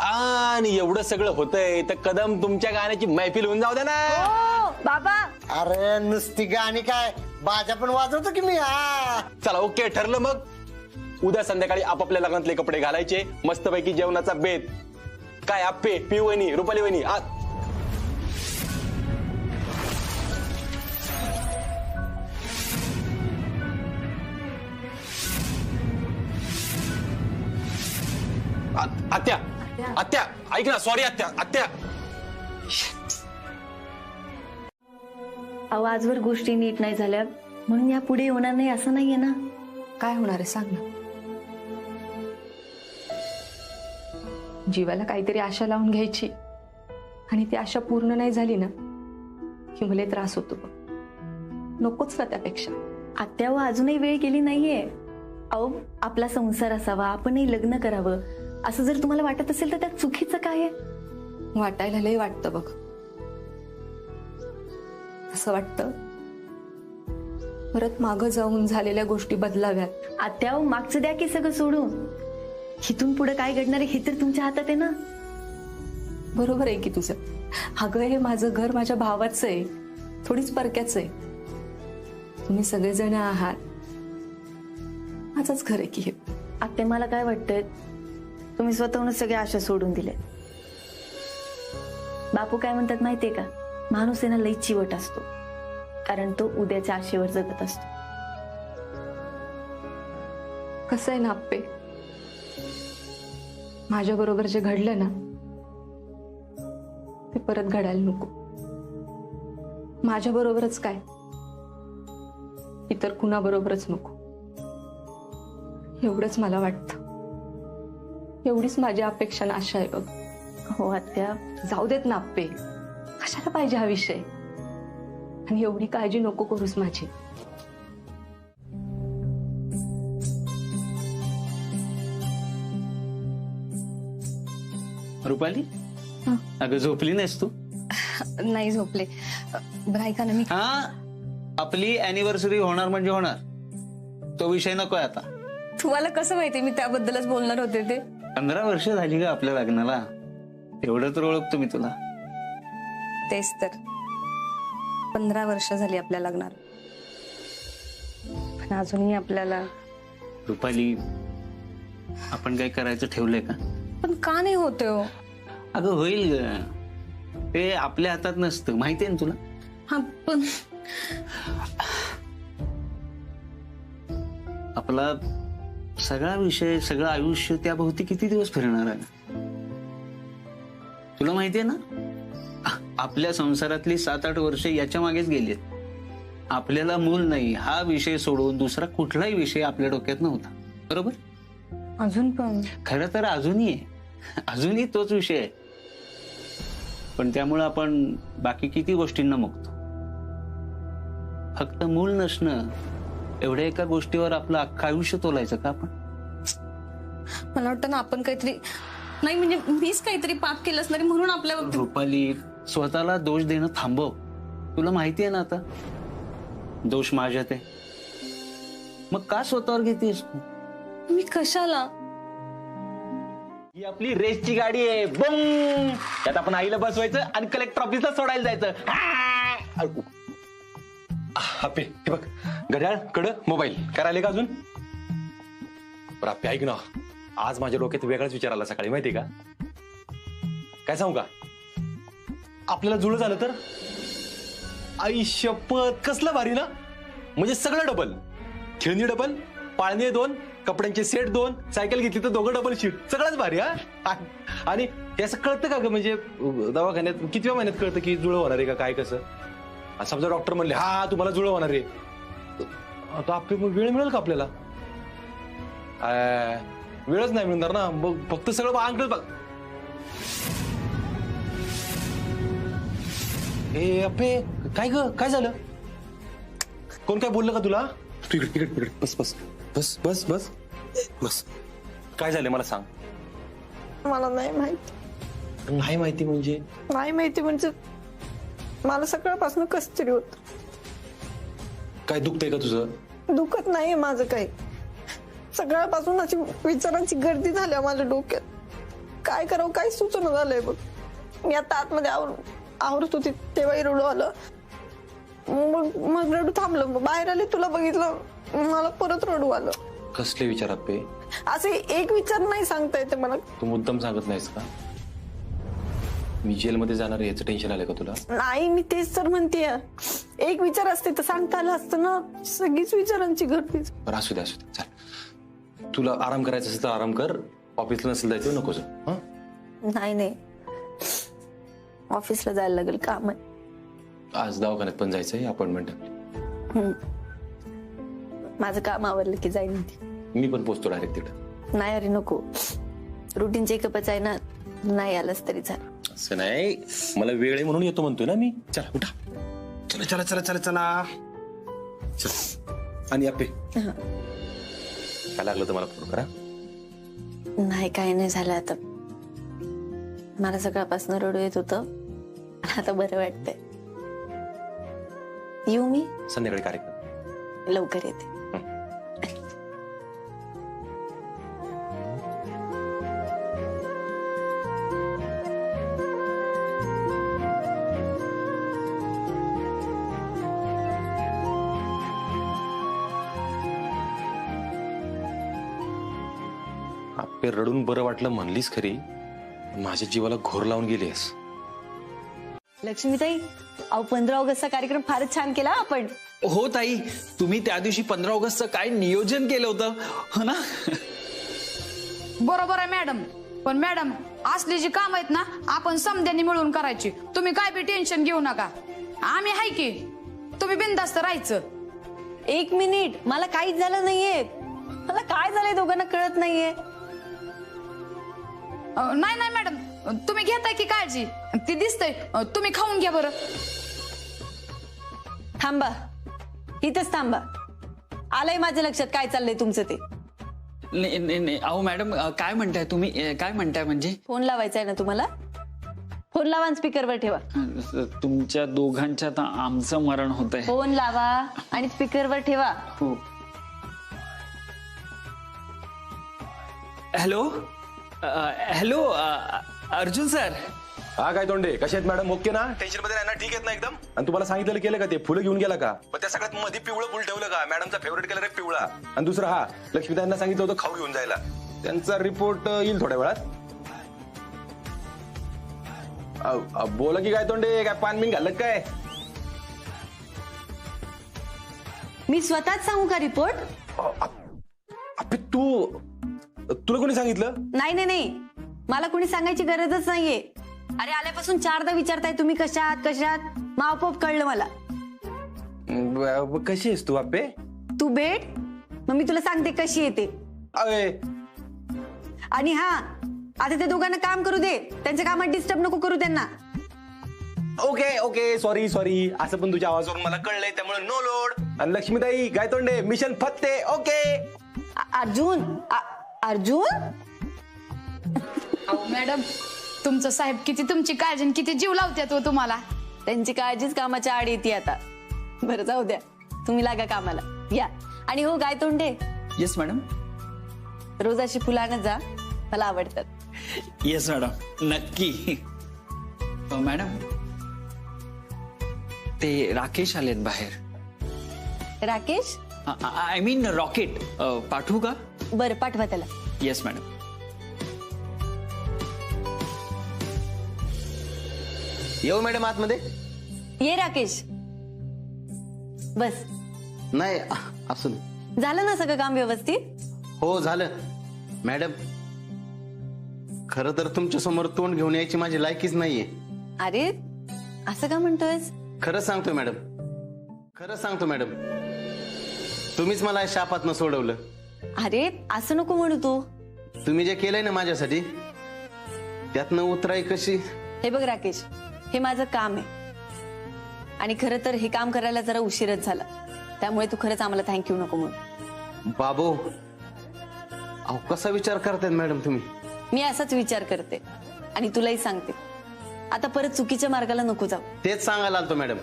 आणि एवढं सगळं होतंय तर कदम तुमच्या गाण्याची मैफिल होऊन जाऊ दे ना. बाबा, अरे नुसती गाणी काय, बाजा पण वाजवतो की मी. हा, चला ओके, ठरलं मग. उद्या संध्याकाळी आपापल्या लग्नातले कपडे घालायचे, मस्त पैकी जेवणाचा बेत. काय आप्पे, पिऊ वहिनी, रुपाली वहिनी, आत्या आत्या ऐक ना. सॉरी आत्या. आत्या, अहो आजवर गोष्टी नीट नाही झाल्या म्हणून या पुढे होणार नाही असं नाहीये ना. काय होणार आहे सांग ना. जीवाला काहीतरी आशा लावून घ्यायची आणि ती आशा पूर्ण नाही झाली ना की मला त्रास होतो. नकोच ना त्यापेक्षा. आत्या, अजूनही वेळ गेली नाहीये. अहो, आपला संसार असावा, आपणही लग्न करावं असं जर तुम्हाला वाटत असेल तर त्यात चुकीचं काय आहे? वाटायला लय वाटतं बघ. असं वाटतं परत मागं जाऊन झालेल्या गोष्टी बदलाव्यात. आत्या, मागचं द्या की सगळं सोडून. इथून पुढे काय घडणार आहे हे तर तुमच्या हातात आहे ना. बरोबर आहे की तुझं. अगं, हे माझं घर माझ्या भावाचं आहे, थोडीच परक्याचं आहे. तुम्ही सगळेजण आहात, माझंच घर आहे की हे. आत्या, मला काय वाटतंय, तुम्ही स्वतःहूनच सगळ्या आशा सोडून दिल्या. बापू काय म्हणतात माहितीये का, माणूस आहे ना लई चिवट असतो, कारण तो उद्याच्या आशेवर जगत असतो. कसं आहे ना आप्पे, माझ्या बरोबर जे घडलं ना ते परत घडायला नको. माझ्या बरोबरच काय, इतर कुणाबरोबरच नको. एवढंच मला वाटतं. एवढीच माझी अपेक्षा आणि आशा आहे बघ. हो आत्या, जाऊ देत ना आप्पे. कशाला पाहिजे हा विषय? आणि एवढी काळजी नको करूस माझी. रुपाली, अगं झोपली नाहीस तू? नाही झोपले. बरं ऐका ना, मी हा, आपली अॅनिव्हर्सरी होणार म्हणजे होणार, तो विषय नकोय आता. तुम्हाला कसं माहिती मी त्याबद्दलच बोलणार होते ते? 15 वर्ष झाली का आपल्या लग्नाला, एवढं तर ओळखतो मी तुला. तेच तर, 15 वर्ष झाली आपल्या लग्नाला, पण अजूनही आपल्याला. रुपाली, आपण काय करायचं ठेवलंय का? पण का नाही होते हो? अगं होईल ग, ते आपल्या हातात नसतं, माहितीये ना तुला. हा, पण आपला सगळा विषय, सगळं आयुष्य त्याभोवती किती दिवस फिरणार आहे तुला माहितीये ना. आपल्या संसारातली 7-8 वर्ष याच्या मागेच गेलीत. आपल्याला मूल नाही हा विषय सोडून दुसरा कुठलाही विषय आपल्या डोक्यात नव्हता, बरोबर? अजून पण खरं तर अजूनही आहे, अजूनही तोच विषय आहे, पण त्यामुळे आपण बाकी किती गोष्टींना मुकतो. फक्त मूल नसणं एवढ्या एका गोष्टीवर आपलं अख्खं आयुष्य तोलायचं का आपण? मला वाटतं ना आपण काहीतरी, नाही म्हणजे मीच काहीतरी पाप केलं असणार म्हणून आपल्या. रुपाली, स्वतःला दोष देणं थांबव. तुला माहिती आहे ना आता दोष माझ्यात आहे, मग का स्वतःवर घेतेस? मी कशाला? ही आपली रेसची गाडी आहे, बम. त्यात आपण आईला बसवायचं आणि कलेक्टर ऑफिसला सोडायला जायचं. आपे हे बघ, घड्याळ, कड, मोबाईल, करायला का अजून? बरं आपे ऐक ना, आज माझ्या डोक्यात वेगळाच विचार आला सकाळी, माहितीये का? काय सांगू का, आपल्याला जुळं झालं तर? आई शपथ, कसलं भारी ना. म्हणजे सगळं डबल, खेळणी डबल, पाळणे 2, कपड्यांचे सेट 2, सायकल घेतली तर 2 डबल शीट, सगळंच भारी. हा, आणि हे असं कळतं का ग, म्हणजे दवाखान्यात किती महिन्यात कळतं की जुळं होणार आहे का काय कसं? समजा डॉक्टर म्हणले हा तुम्हाला जुळं होणार आहे, आता आपली वेळ मिळेल का आपल्याला? वेळच नाही मिळणार ना, मग फक्त सगळं अंगठच बघ. ए अप्पे, काय ग, काय झालं? कोण काय बोललं का तुला? तू इकडे बस बस बस बस बस बस. काय झालं मला सांग. मला नाही माहिती. नाही माहिती म्हणजे? नाही माहिती म्हणजे मला सकाळपासून कस तरी होत. काय दुखतंय का तुझं? दुखत नाहीये माझं काही, सकाळपासून अशी विचारांची गर्दी झाल्या माझ्या डोक्यात. काय करावं काय सुचना झालंय बघ. मी आता आतमध्ये आवरत होती तेव्हाही रडू आलं, मग रडू थांबलं, मग बाहेर आले तुला बघितलं, मला परत रडू आलं. कसले विचार आपे? असे एक विचार नाही सांगता येते मला. तू मुद्दाम सांगत नाहीस का? मी जेलमध्ये जाणार याचं टेन्शन आलं का तुला? नाही, मी तेच तर म्हणतेय, एक विचार असते तर सांगता आलं असतं ना. सगळीच विचारांची गर्दी. बरं असू दे चल, तुला आराम करायचा असेल तर आराम कर, ऑफिसला नसेल जायचं नको जाऊ. नाही ऑफिसला जायला लागेल, काम आहे आज. दवाखान्यात पण जायचंय, अपॉइंटमेंट आपली. माझं काम आवरलं की जाईन. मी पण पोचतो डायरेक्ट तिकडे. नाही अरे नको, रुटीन चेकअपच आहे ना, नाही आलंच तरी झालं. असं नाही, मला वेळ आहे म्हणून येतो म्हणतोय ना मी. चला उठा, चला चला चला चला चला चल. आणि आपे काय लागलं तर मला फोन करा. नाही काही नाही झालं, आता मला सकाळपासून रडू येत होतं, आता बरं वाटतंय. येऊ मी? संध्याकाळी कार्यक्रम, लवकर येते. आपे रडून बरं वाटलं म्हणलीस खरी, माझ्या जीवाला घोर लावून गेलीस. लक्ष्मीताई, 15 ऑगस्टचा कार्यक्रम फारच छान केला आपण. हो ताई, तुम्ही त्या दिवशी 15 ऑगस्टचं काय नियोजन केलं होतं, हो ना? बरोबर आहे मॅडम, पण मॅडम असली जी काम आहेत ना आपण समध्यानी मिळून करायची. तुम्ही काय बी टेन्शन घेऊ नका, आम्ही हाय की, तुम्ही बिनधास्त राहायचं. 1 मिनिट, मला काहीच झालं नाहीये. मला काय झालंय दोघांना कळत नाहीये. नाही मॅडम, तुम्ही घेताय की काळजी, ती दिसतंय तुम्ही खाऊन घ्या बरं. थांबा, इथंच थांबा. आलंय माझ्या लक्षात काय चाललंय तुमचं ते. नाही अहो मॅडम काय म्हणताय तुम्ही? काय म्हणताय म्हणजे? फोन लावायचा आहे ना तुम्हाला? फोन लावा आणि स्पीकरवर ठेवा. तुमच्या दोघांच्यात आमचं मरण होतंय. फोन लावा आणि स्पीकरवर ठेवा. हो. Hello hello Arjun sir. हा काय तोंडे, कसे आहेत मॅडम? ओके ना? टेन्शन मध्ये नाही ना? ठीक आहेत ना एकदम? आणि तुम्हाला सांगितलेलं केलं का ते? फुलं घेऊन गेला का? पण त्या सगळ्यात मध्ये पिवळं फुल ठेवलं का? मॅडमचा फेवरेट कलर आहे पिवळा. आणि दुसरं हा लक्ष्मीताईंना सांगितलं होतं खाऊ घेऊन जायला. त्यांचा रिपोर्ट येईल थोड्या वेळात. बोला की काय तोंडे, काय पान बिन घालत काय? मी स्वतःच सांगू का रिपोर्ट? तुला कोणी सांगितलं? नाही, मला कोणी सांगायची गरजच नाहीये. अरे आल्यापासून 4दा विचारताय तुम्ही कशात. मग आपोआप कळलं मला. कशी आहेस तू आप्पे? तू भेट, मग मी तुला सांगते कशी येते. आणि हा, आता त्या दोघांना काम करू दे. त्यांच्या कामात डिस्टर्ब नको करू त्यांना. Okay sorry. असं पण तुझ्या आवाजावरून मला कळलंय, त्यामुळे नो लोड. आणि लक्ष्मीताई गायतोंडे मिशन फत्ते. ओके. अर्जुन. मॅडम तुमचं साहेब किती तुमची काळजी आणि किती जीव लावत्यात हो तुम्हाला. त्यांची काळजीच कामाच्या आड येते आता. बरं जाऊ द्या, तुम्ही लागा कामाला. या. आणि हो गायतोंडे. Yes madam. रोज अशी फुलं आणत जा, मला आवडतात. येस मॅडम, नक्की. मॅडम ते राकेश आलेत बाहेर. राकेश? I mean rocket. पाठवू का? बरं पाठवा त्याला. Yes madam. येऊ मॅडम आतमध्ये? ये राकेश, बस. नाही असं झालं ना सगळं काम व्यवस्थित? हो झालं मॅडम. खरं तर तुमच्या समोर तोंड घेऊन यायची माझी लायकीच नाहीये. अरे असं का म्हणतोयस? खरं सांगतो मॅडम, तुम्हीच मला शापातनं सोडवलं. अरे असं नको म्हणू तू. तुम्ही जे केलंय ना माझ्यासाठी, त्यातनं उतराई कशी? हे बघ राकेश, हे माझं काम आहे. आणि खरं तर हे काम करायला जरा उशीरच झाला, त्यामुळे तू खरंच आम्हाला थँक्यू नको म्हणू. बाबू, अहो कसा विचार करताय मॅडम तुम्ही? मी असाच विचार करते आणि तुलाही सांगते, आता परत चुकीच्या मार्गाला नको जाऊ. तेच सांगायला आलतो मॅडम.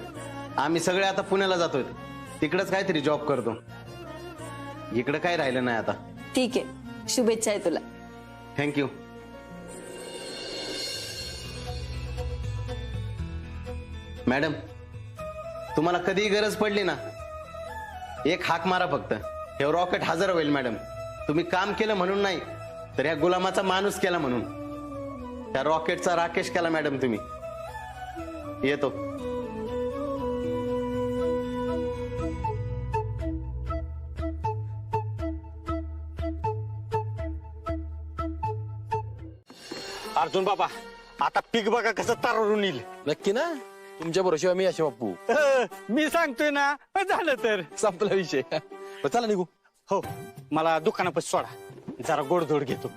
आम्ही सगळे आता पुण्याला जातोय, तिकडेच काहीतरी जॉब करतो. इकडे काय राहिलं नाही आता. ठीक आहे, शुभेच्छा आहे तुला. थँक्यू. मॅडम, तुम्हाला कधी गरज पडली ना, एक हाक मारा फक्त. हे रॉकेट हजर होईल मॅडम. तुम्ही काम केलं म्हणून नाही, तर या गुलामाचा माणूस केला म्हणून. त्या रॉकेटचा राकेश केला मॅडम तुम्ही. येतो. अर्जुन बाबा, आता पीक बघा कसं तारून येईल. नक्की ना? तुमच्या भरोश्यावर मी असे बाप्पू. मी सांगतोय ना, झालं तर संपला विषय. चला निघू. हो, मला दुकानापाशी सोडा, जरा गोडधोड घेतो.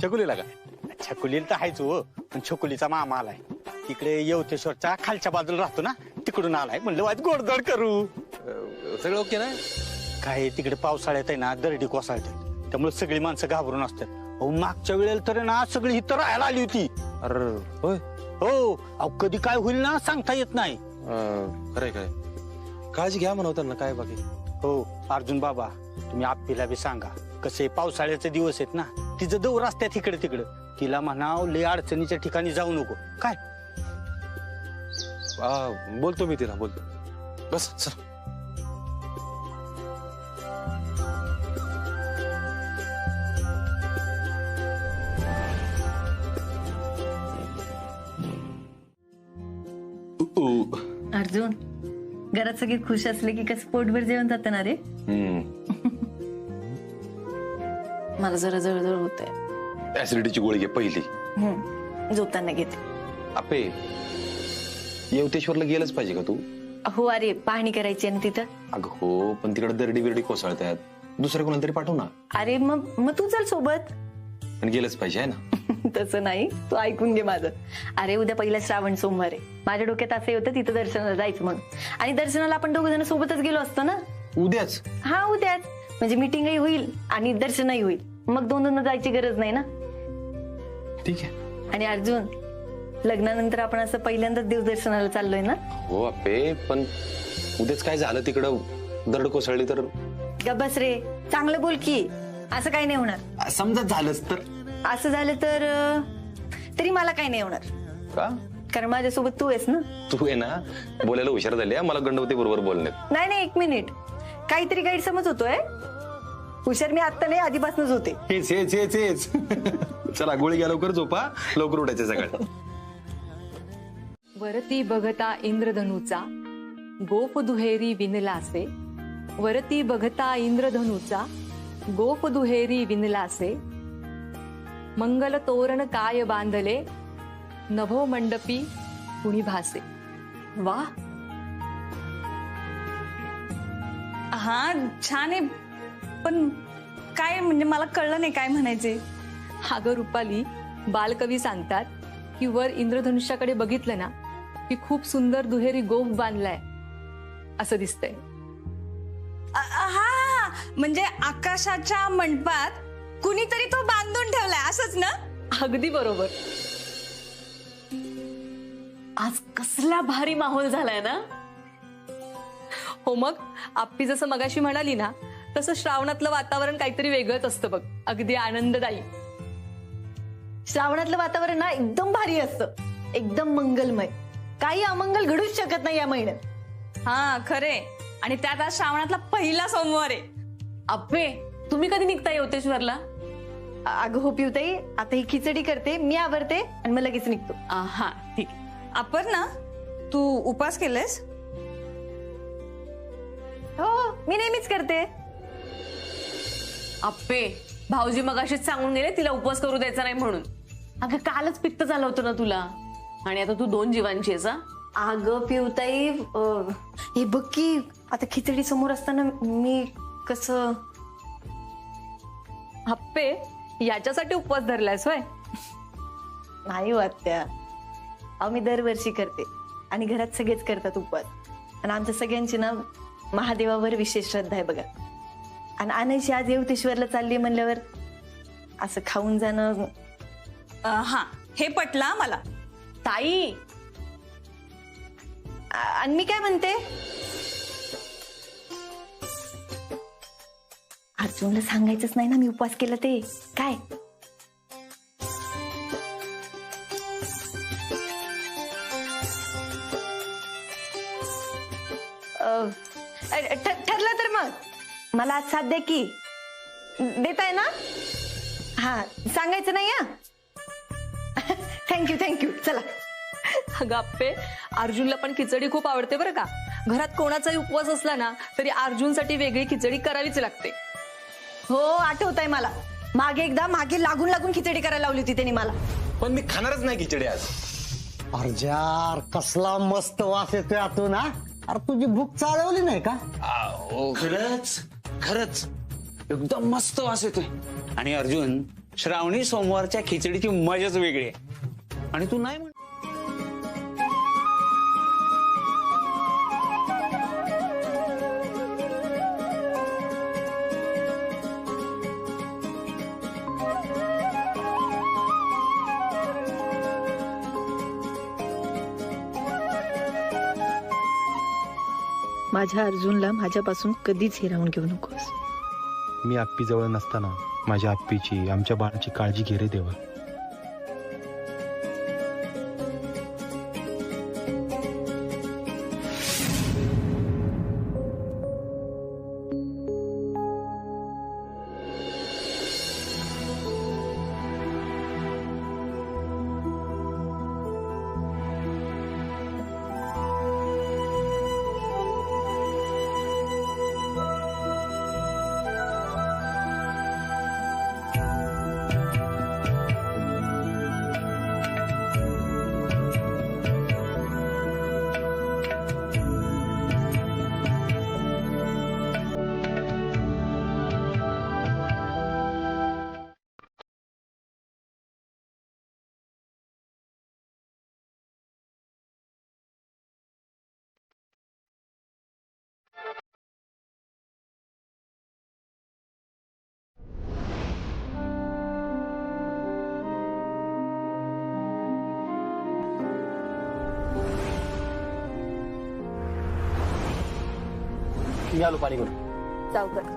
छकुलीला का? छकुलीला तर हायच हो, पण छकुलीचा मामा आलाय तिकडे येवतेश्वरच्या खालच्या बाजूला राहतो ना, तिकडून आलाय. म्हणलं वाज गोडधोड करू. सगळं ओके ना? काय तिकडे पावसाळ्यात आहे ना, दरडी कोसळतात, त्यामुळे सगळी माणसं घाबरून असतात. अहो मागच्या वेळेला तर ना सगळी इथं राहायला आली होती. अरे होय? हो. अहो कधी काय होईल ना सांगता येत नाही. खरंय काय? काळजी घ्या म्हणवतात ना, काय बाकी. हो अर्जुन बाबा, तुम्ही आप्पीला बी सांगा, कसे पावसाळ्याचे दिवस आहेत ना, तिचं दौर असतात इकडे तिकडं. तिला म्हणाव लय अडचणीच्या ठिकाणी जाऊ नको. काय बोलतो मी तिला, बोलतो. बस चल. अर्जुन, घरात सगळे खुश असले की कसं पोटभर जेवण जातं ना रे. मला जरा जळजळ होतंय. ऍसिडिटीची गोळी घे पहिली. झोपताना घेते. आपे, येवतेश्वरला गेलंच पाहिजे का तू? हो, अरे पाहणी करायची आहे ना तिथं. अगं हो, पण तिकडे दरडी बिरडी कोसळतात. दुसऱ्या कोणाला तरी पाठव ना. अरे मग तू चल सोबत. आणि गेलंच पाहिजे आहे ना. तसं नाही, तू ऐकून घे माझं. अरे उद्या पहिला श्रावण सोमवार आहे. माझ्या डोक्यात असं होतं तिथं दर्शनाला जायचं म्हणून. आणि दर्शनाला आपण दोघ जण सोबतच गेलो असतो ना. उद्याच? हा उद्याच. म्हणजे मीटिंगही होईल आणि दर्शनही होईल. मग दोन जायची गरज नाही ना. ठीक आहे. आणि अर्जुन, लग्नानंतर आपण असं पहिल्यांदाच देवदर्शनाला चाललोय ना. हो अप्पे, पण उद्याच काय झालं तिकडं दरड कोसळली तर? गब्बस रे, चांगलं बोल की. असं काही नाही होणार. समजा झालंच तर? असं झालं तर तरी मला काही नाही होणार. का? कारण माझ्यासोबत तू आहेस ना. तू आहे ना, बोलायला हुशार झाली. मला गंडवते बरोबर बोलण्यात. नाही, एक मिनिट. काहीतरी गैरसमज होतोय. हुशार मी आता नाही, आधीपासूनच होते. हेच चला गोळी घ्या, लवकर झोपा, लवकर उठायचे सकाळी. वरती बघता इंद्रधनुचा गोप दुहेरी विणलासे. वरती बघता इंद्रधनुचा गोप दुहेरी विणलासे. मंगल तोरण काय बांधले नभो मंडपी कुणी भासे. वा, हा छान आहे, पण काय म्हणजे मला कळलं नाही काय म्हणायचे. अगं रुपाली, बालकवी सांगतात की वर इंद्रधनुष्याकडे बघितलं ना की खूप सुंदर दुहेरी गोफ बांधलाय असं दिसतंय. हा, म्हणजे आकाशाच्या मंडपात कुणीतरी तो बांधून ठेवलाय असंच ना. अगदी बरोबर. आज कसला भारी माहोल झालाय ना. हो मग आप्पी जसं मगाशी म्हणाली ना, तसं श्रावणातलं वातावरण काहीतरी वेगळंच असतं बघ. अगदी आनंददायी. श्रावणातलं वातावरण ना एकदम भारी असतं, एकदम मंगलमय. काही अमंगल घडूच शकत नाही या महिन्यात. हा खरे. आणि त्यात आज श्रावणातला पहिला सोमवार आहे. अप्पे, तुम्ही कधी निघताय योतेश्वरला? अगं हो पिवताई, आता ही खिचडी करते, मी आवरते आणि मग लगेच निघतो. हा ठीक. अपर्णा, तू उपास केलेस? हो, मी नेहमीच करते. अप्पे, भाऊजी मगाशीच सांगून गेले तिला उपवास करू द्यायचा नाही म्हणून. अगं कालच पित्त झालं होतं ना तुला, आणि आता तू 2 जीवांची आहेस. अगं पिवताई, हे बघ की आता खिचडी समोर असताना मी कसं. अप्पे, याच्यासाठी उपवास धरलायस होय? नाही वाटत्या. अहो मी दरवर्षी करते आणि घरात सगळेच करतात उपवास. आणि आमच्या सगळ्यांची ना महादेवावर विशेष श्रद्धा आहे बघा. आणि आणायची आज येवतेश्वरला चालली म्हणल्यावर असं खाऊन जाणं. हा, हे पटलं मला. ताई, आणि मी काय म्हणते, अर्जुनला सांगायचंच नाही ना मी उपवास केला ते. काय ठरलं तर मग मला आज साथ दे की. देताय ना? हा, सांगायचं नाही. थँक्यू. चला. अगं अप्पे, अर्जुनला पण खिचडी खूप आवडते बरं का. घरात कोणाचाही उपवास असला ना तरी अर्जुनसाठी वेगळी खिचडी करावीच लागते. हो, आठवतंय मला. मागे लागून खिचडी करायला लावली होती त्यांनी मला. पण मी खाणारच नाही खिचडी आज. अर्जार, कसला मस्त वास येतोय आतून. हा, अरे तुझी भूक चालवली नाही का? खरंच एकदम मस्त वास येतोय. आणि अर्जुन, श्रावणी सोमवारच्या खिचडीची मजाच वेगळी आहे. आणि तू नाही म्हण. माझ्या अर्जुनला माझ्यापासून कधीच हिरावून घेऊ नकोस. मी आप्पी जवळ नसताना माझ्या आप्पीची, आमच्या बाळाची काळजी घे रे देवा. मी आलो पाणी करून. सावकाश.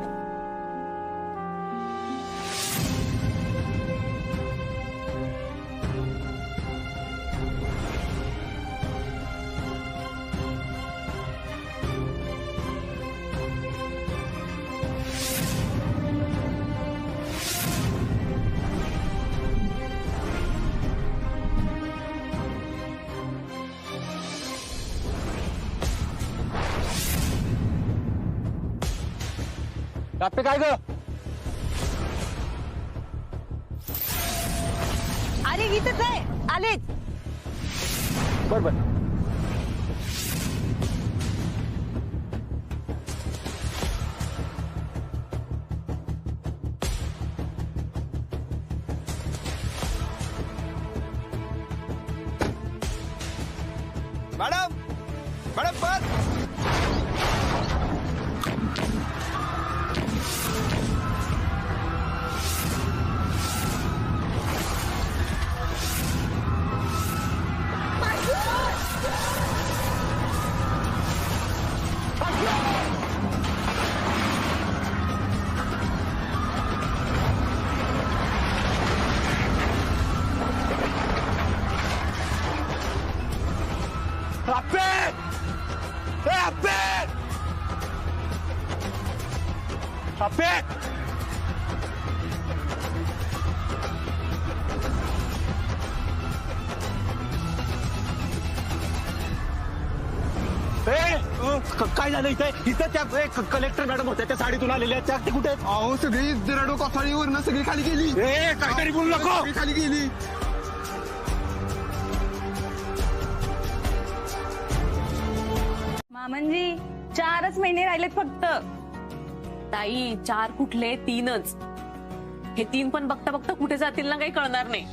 रात्री काय ग? अरे इथंच आहे, आलेच. बर बर. मॅडम मॅडम पण काय झालं इथे? इथं त्या कलेक्टर मॅडम होत्या, त्या साडीतून आलेल्या त्या ते कुठे? अहो सगळी दराडो कोसळीवरनं सगळी खाली गेली. काहीतरी बोलू नको. सगळी खाली गेली. मामनजी 4च महिने राहिलेत फक्त. ताई 4 कुठले 3च. हे 3 पण बघता बघता कुठे जातील ना काही कळणार नाही.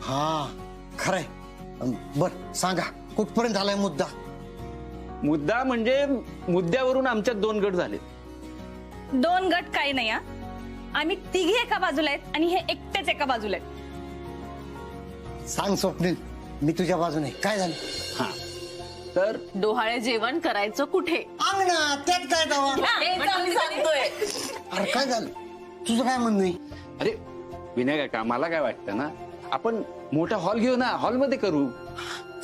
हा खरंय. बर सांगा कुठपर्यंत झालाय मुद्दा? मुद्दा म्हणजे मुद्द्यावरून आमच्यात 2 गट झाले. 2 गट काही नाही हा. आम्ही तिघी एका बाजूला आहेत आणि हे एकटेच एका बाजूला आहेत. सांग स्वप्नील, मी तुझ्या बाजूने. काय झालं? हा तर डोहाळे जेवण करायचं कुठे? अंगणात. त्यात काय दावा? हेच आम्ही सांगतोय. अरे काय झालं? तुझं काय म्हणणं आहे? अरे विनय काका, मला काय वाटतं ना, आपण मोठा हॉल घेऊ ना, हॉलमध्ये करू.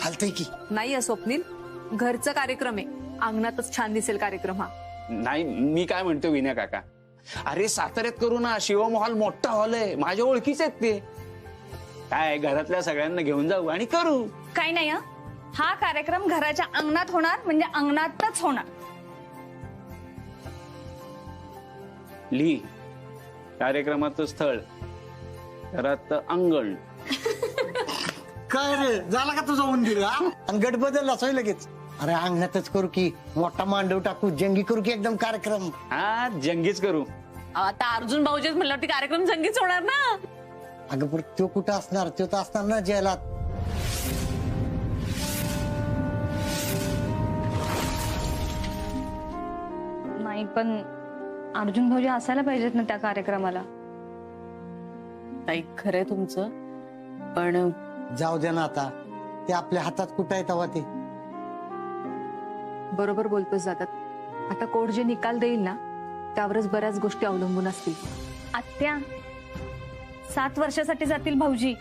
चालतंय की. नाही स्वप्नील, घरचा कार्यक्रम आहे, अंगणातच छान दिसेल कार्यक्रम हा. नाही मी काय म्हणतो विनय काका, अरे साताऱ्यात करू ना, शिवम हॉल मोठा हॉल आहे, माझ्या ओळखीच आहेत ते. काय घरातल्या सगळ्यांना घेऊन जाऊ आणि करू. काही नाही हा कार्यक्रम घराच्या अंगणात होणार म्हणजे अंगणातच होणार. लिही कार्यक्रमाचं स्थळ, घरात अंगण. काय रे झाला का तुझा उंदीर? आणि गट बदलला सोय लगेच. अरे अंगणातच करू की, मोठा मांडव टाकू, जंगी करू की एकदम कार्यक्रम. हा जंगीच करू. आता अर्जुन भाऊजीच म्हणल्यावरती कार्यक्रम जंगीच होणार ना. अगं पण तो कुठं असणार? तो तर असणार ना जेलात. नाही पण अर्जुन भाऊजी असायला पाहिजेत ना त्या कार्यक्रमाला. ताई खरंय तुमचं, पण जाऊ दे ना आता, ते आपल्या हातात कुठं आहे तेव्हा ते. बरोबर बोलतोस जातात. आता कोर्ट जे निकाल देईल ना त्यावरच बऱ्याच गोष्टी अवलंबून असतील. आत्या 7 वर्षासाठी जातील भाऊजी.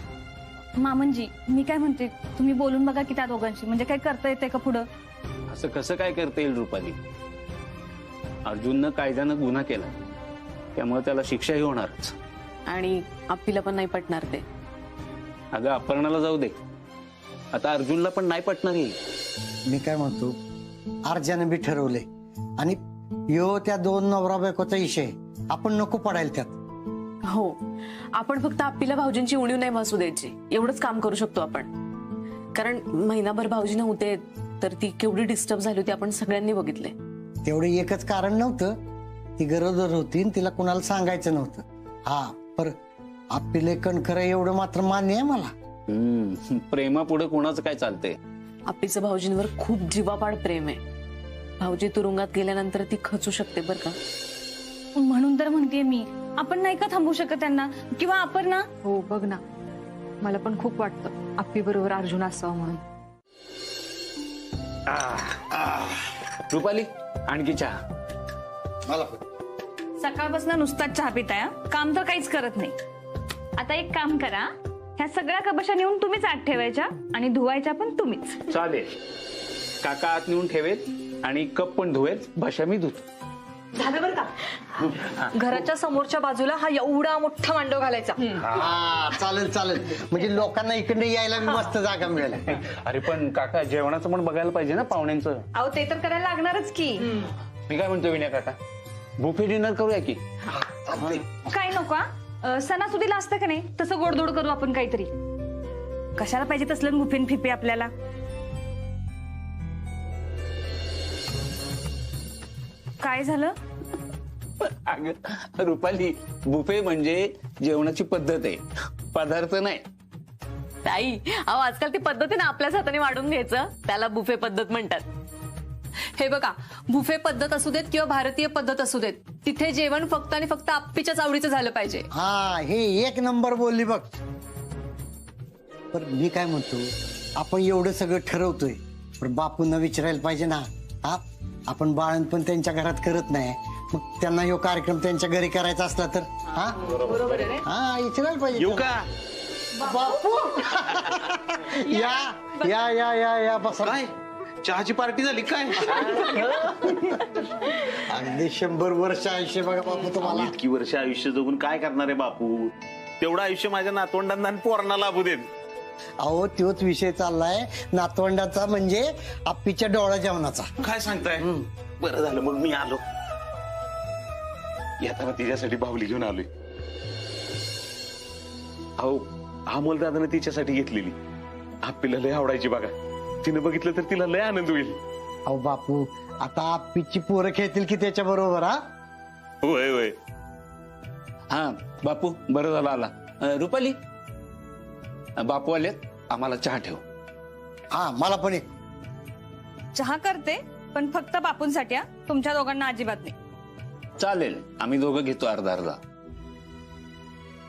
मामनजी मी काय म्हणते, तुम्ही बोलून बघा की त्या दोघांशी, म्हणजे काय करता येते का पुढं? असं कसं काय करता येईल रुपाली? अर्जुननं कायद्यानं गुन्हा केला, त्यामुळे त्याला शिक्षाही होणारच. आणि आपल्याला पण नाही पटणार ते. अगं अपर्णाला जाऊ दे, आता अर्जुनला पण नाही पटणार येईल. मी काय म्हणतो, अर्जाने बी ठरवले आणि यो त्या 2 नवरा बायकोचा विषय, आपण नको पडायला त्यात. हो, आपण फक्त आपल्याला भाऊजींची उणीव नाही भासू द्यायची, एवढंच काम करू शकतो आपण. कारण महिनाभर भाऊजी नव्हते तर ती केवढी डिस्टर्ब झाली होती आपण सगळ्यांनी बघितले. तेवढं एकच कारण नव्हतं, ती गरोदर होती, तिला कुणाला सांगायचं नव्हतं. हा पर आपले कणखर एवढं मात्र मान्य आहे मला. प्रेमा पुढे कोणाचं काय चालतंय? आपीचं भाऊजींवर खूप जीवापाड प्रेम आहे. भाऊजी तुरुंगात गेल्यानंतर ती खचू शकते बर का. म्हणून तर म्हणतेय मी, आपण नाही का थांबू शकत त्यांना? किंवा आपण ना. हो बघ ना, मला पण खूप वाटतं आपी बरोबर अर्जुन असावं म्हणून. रुपाली आणखी चहा. मला पण. सकाळपासून नुसताच चहा पिताय, काम तर काहीच करत नाही. आता एक काम करा, ह्या सगळ्या कबशा नेऊन तुम्हीच आत ठेवायच्या आणि धुवायच्या पण तुम्हीच. चालेल. काका आत नेऊन ठेवेत आणि कप पण धुवेत, भाषा मी धुतो. झालं बरं का? घराच्या समोरच्या बाजूला हा एवढा मोठा मांडव घालायचा. हा चालेल चालेल, म्हणजे लोकांना इकडे यायला मस्त जागा मिळेल. अरे पण काका जेवणाचं पण बघायला पाहिजे ना पाहुण्यांचं. अहो ते तर करायला लागणारच की. मी काय म्हणतो विनय काका, बुफे डिनर करूया की. काय नको सणासुदीला असतं का नाही तसं गोडधोड करू आपण काहीतरी. कशाला पाहिजे तसलं बुफेन फिपे आपल्याला. काय झालं? अगं रुपाली, बुफे म्हणजे जेवणाची पद्धत आहे, पदार्थ नाही. ताई अहो आजकाल ती पद्धत आहे ना आपल्याच हाताने वाढून घ्यायचं, त्याला बुफे पद्धत म्हणतात. हे बघा, बुफे पद्धत असू देत किंवा भारतीय पद्धत असू देत, तिथे जेवण फक्त आणि फक्त आप्पीच्याच आवडीचं झालं पाहिजे. हा हे एक नंबर बोलली बघ. पण मी काय म्हणतो, आपण एवढं सगळं ठरवतोय, पण बापूंना विचारायला पाहिजे ना. हा आपण बाळण पण त्यांच्या घरात करत नाही, मग त्यांना यो कार्यक्रम त्यांच्या घरी करायचा असला तर हा विचारायला पाहिजे. येऊ का बापू? या या या या या बसा. काय चहाची पार्टी झाली काय? अगदी 100 वर्ष आयुष्य बघा बापू तुम्हाला. इतकी वर्ष आयुष्य जगून काय करणार आहे बापू? तेवढं आयुष्य माझ्या नातवंडांना आणि पोरांना लाभू देत. अहो तोच विषय चाललाय नातवंडाचा, म्हणजे आप्पीच्या डोळा जेवणाचा. काय सांगताय? बरं झालं मग मी आलो. येताना तिच्यासाठी बाहुली घेऊन आलोय. अहो अमोल दादाने तिच्यासाठी घेतलेली आप्पीला लय आवडायची बघा. तिने बघितलं तर तिला लय आनंद होईल. अहो बापू, आता आप्पीची पोरं खेळतील की त्याच्या बरोबर. हा होय होय. हा बापू बरं झालं आला. रुपाली, बापू आलेत, आम्हाला चहा ठेव. हा मला पण एक चहा करते, पण फक्त बापूंसाठी. तुमच्या दोघांना अजिबात नाही. चालेल, आम्ही दोघं घेतो अर्धा अर्धा.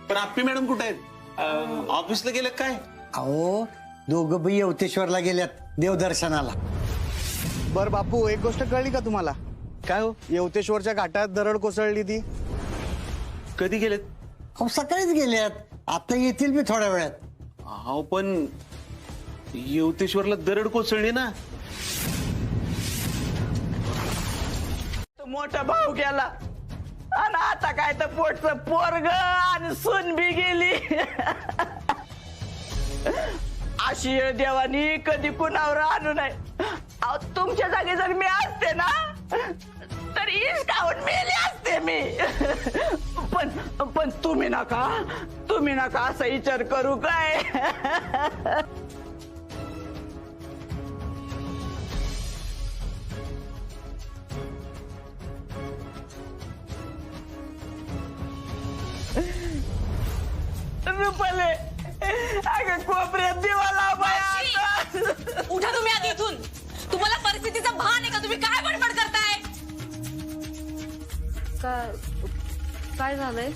पण आप्पी मॅडम कुठे आहेत? ऑफिसला गेले काय? अहो दोघं बी यवतेश्वरला गेल्यात देवदर्शनाला. बर बापू, एक गोष्ट कळली का तुम्हाला? काय हो, यवतेश्वरच्या घाटात दरड कोसळली ती. कधी गेलेत? अहो सकाळीच गेल्यात, आता येतील मी थोड्या वेळात. अहो पण यवतेश्वरला दरड कोसळली ना. मोठा भाऊ गेला आणि आता काय तर पोटचं पोरग आणि सून बी गेली. अशी देवानी कधी कुणावर आणू नये. अहो तुमच्या जागी जर मी असते ना तर ईश खाऊन मेली असते मी. पण तुम्ही नका असा विचार करू काय. रुपाले, अगं कोपऱ्यात दिवा लाव बाया. उठा तुम्ही आधी इथून. तुम्हाला परिस्थितीचा भान आहे का? तुम्ही काय बडबड करताय? काय झालंय?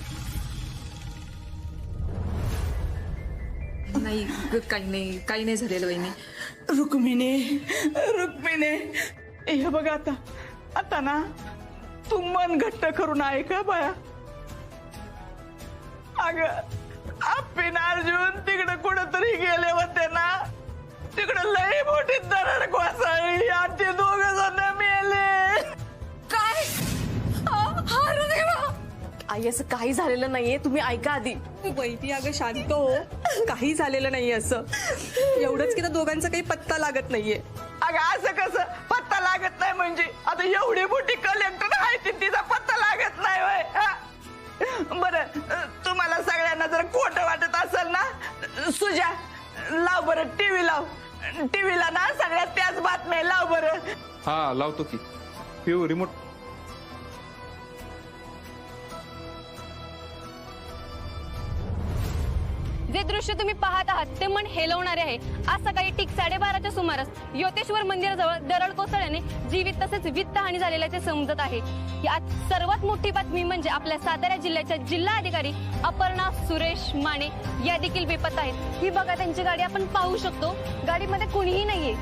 नाही काही नाही झालेलं वहिनी. रुक्मिणी हे बघ, आता ना तू मन घट्ट करून ऐका बाया. अगं आप्पीन अर्जुन तिकडे कुठेतरी गेले होते ना, तिकडे लई मोठी दरड कोसळली आणि ते 2 जण मेले. काय? आई असं काही झालेलं नाहीये, तुम्ही ऐका आधी. वहिनी अगं शांत हो, काही झालेलं नाहीये. असं एवढंच की त्या दोघांचा काही पत्ता लागत नाहीये. अगं असं कसं पत्ता लागत नाही? म्हणजे आता एवढी मोठी कलेक्टर आहे तिचा पत्ता लागत नाही होय? बरं, तुम्हाला सगळ्यांना जर खोटं वाटत असेल ना, सुजा लाव बरं टीव्ही लाव. टीव्हीला ना सगळ्यात त्याच बातम्या लाव बरं. हा लावतो की. पिऊ रिमोट. जे दृश्य तुम्ही पाहत आहात ते मन हेलवणारे आहे. आज सकाळी ठीक 12:30च्या सुमारास योतेश्वर मंदिराजवळ दरड कोसळल्याने जीवित तसेच वित्त हानी झालेल्याचे समजत आहे. यात सर्वात मोठी बातमी म्हणजे आपल्या सातारा जिल्ह्याच्या जिल्हाधिकारी अपर्णा सुरेश माने या देखील बेपत्ता आहेत. ही बघा त्यांची गाडी आपण पाहू शकतो. गाडीमध्ये कुणीही नाहीये.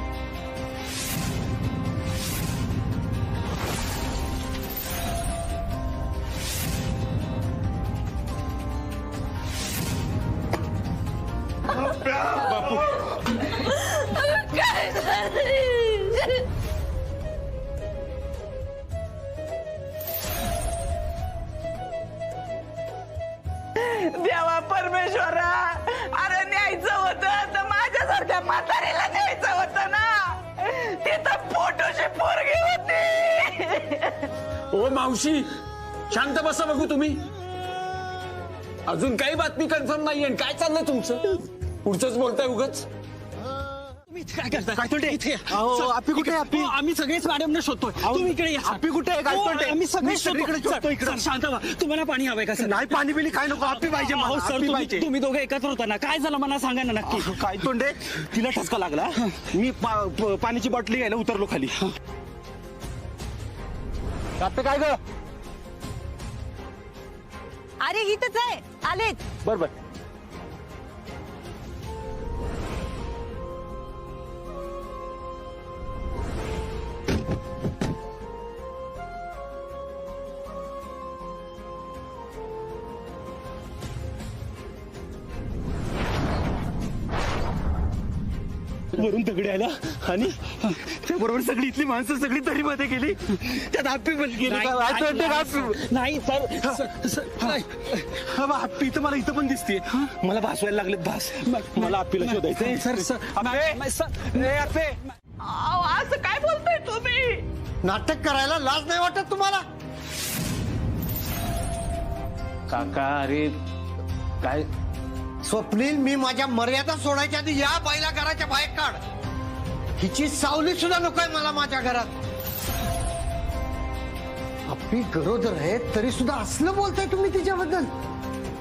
योतेश्वरा, अरे न्यायचं होतं तर माझ्यासारख्या म्हातारीला न्यायचं होतं ना. तिथं पोटोशी पोरगी होती. ओ मावशी, शांत बसा बघू तुम्ही. अजून काही बातमी कन्फर्म नाहीये. काय चाललंय तुमचं? पुढचंच बोलताय उगाच. काय करताय? आपी कुठे आहे? आपी आम्ही सगळेच मॅडमने शोधतोय. तुम्ही इकडे या. आपी कुठे आहे? आम्ही सगळे शोधतोय. शांत व्हा. तुम्हाला पाणी हवंय का? नाही पाणी बिणी काय नको. आपी पाहिजे. सर तुम्ही दोघे एकत्र होता ना, काय झालं मला सांगा ना नक्की. काय तोंडे, तिला ठसका लागला. मी पाण्याची बाटली घ्यायला उतरलो खाली. काय ग? अरे इथंच आहे, आलेच. बरोबर. वरून दगडी आला आणि त्याबरोबर सगळी इथली माणसं सगळी दरीमध्ये गेली. त्यात हॅप्पी पण गेली. नाही सर, हॅप्पी तर मला इथं पण दिसते. मला भासवायला लागलेत भास. मला हॅप्पीला शोधायचं. सर असं काय बोलताय तुम्ही? नाटक करायला लाज नाही वाटत तुम्हाला? काका अरे काय स्वप्नील, मी माझ्या मर्यादा सोडायच्या आधी या बाईला घराच्या बाहेर काढ. हिची सावली सुद्धा नकोय मला माझ्या घरात. आपली गरोदर आहे तरी सुद्धा असलं बोलताय तुम्ही तिच्याबद्दल.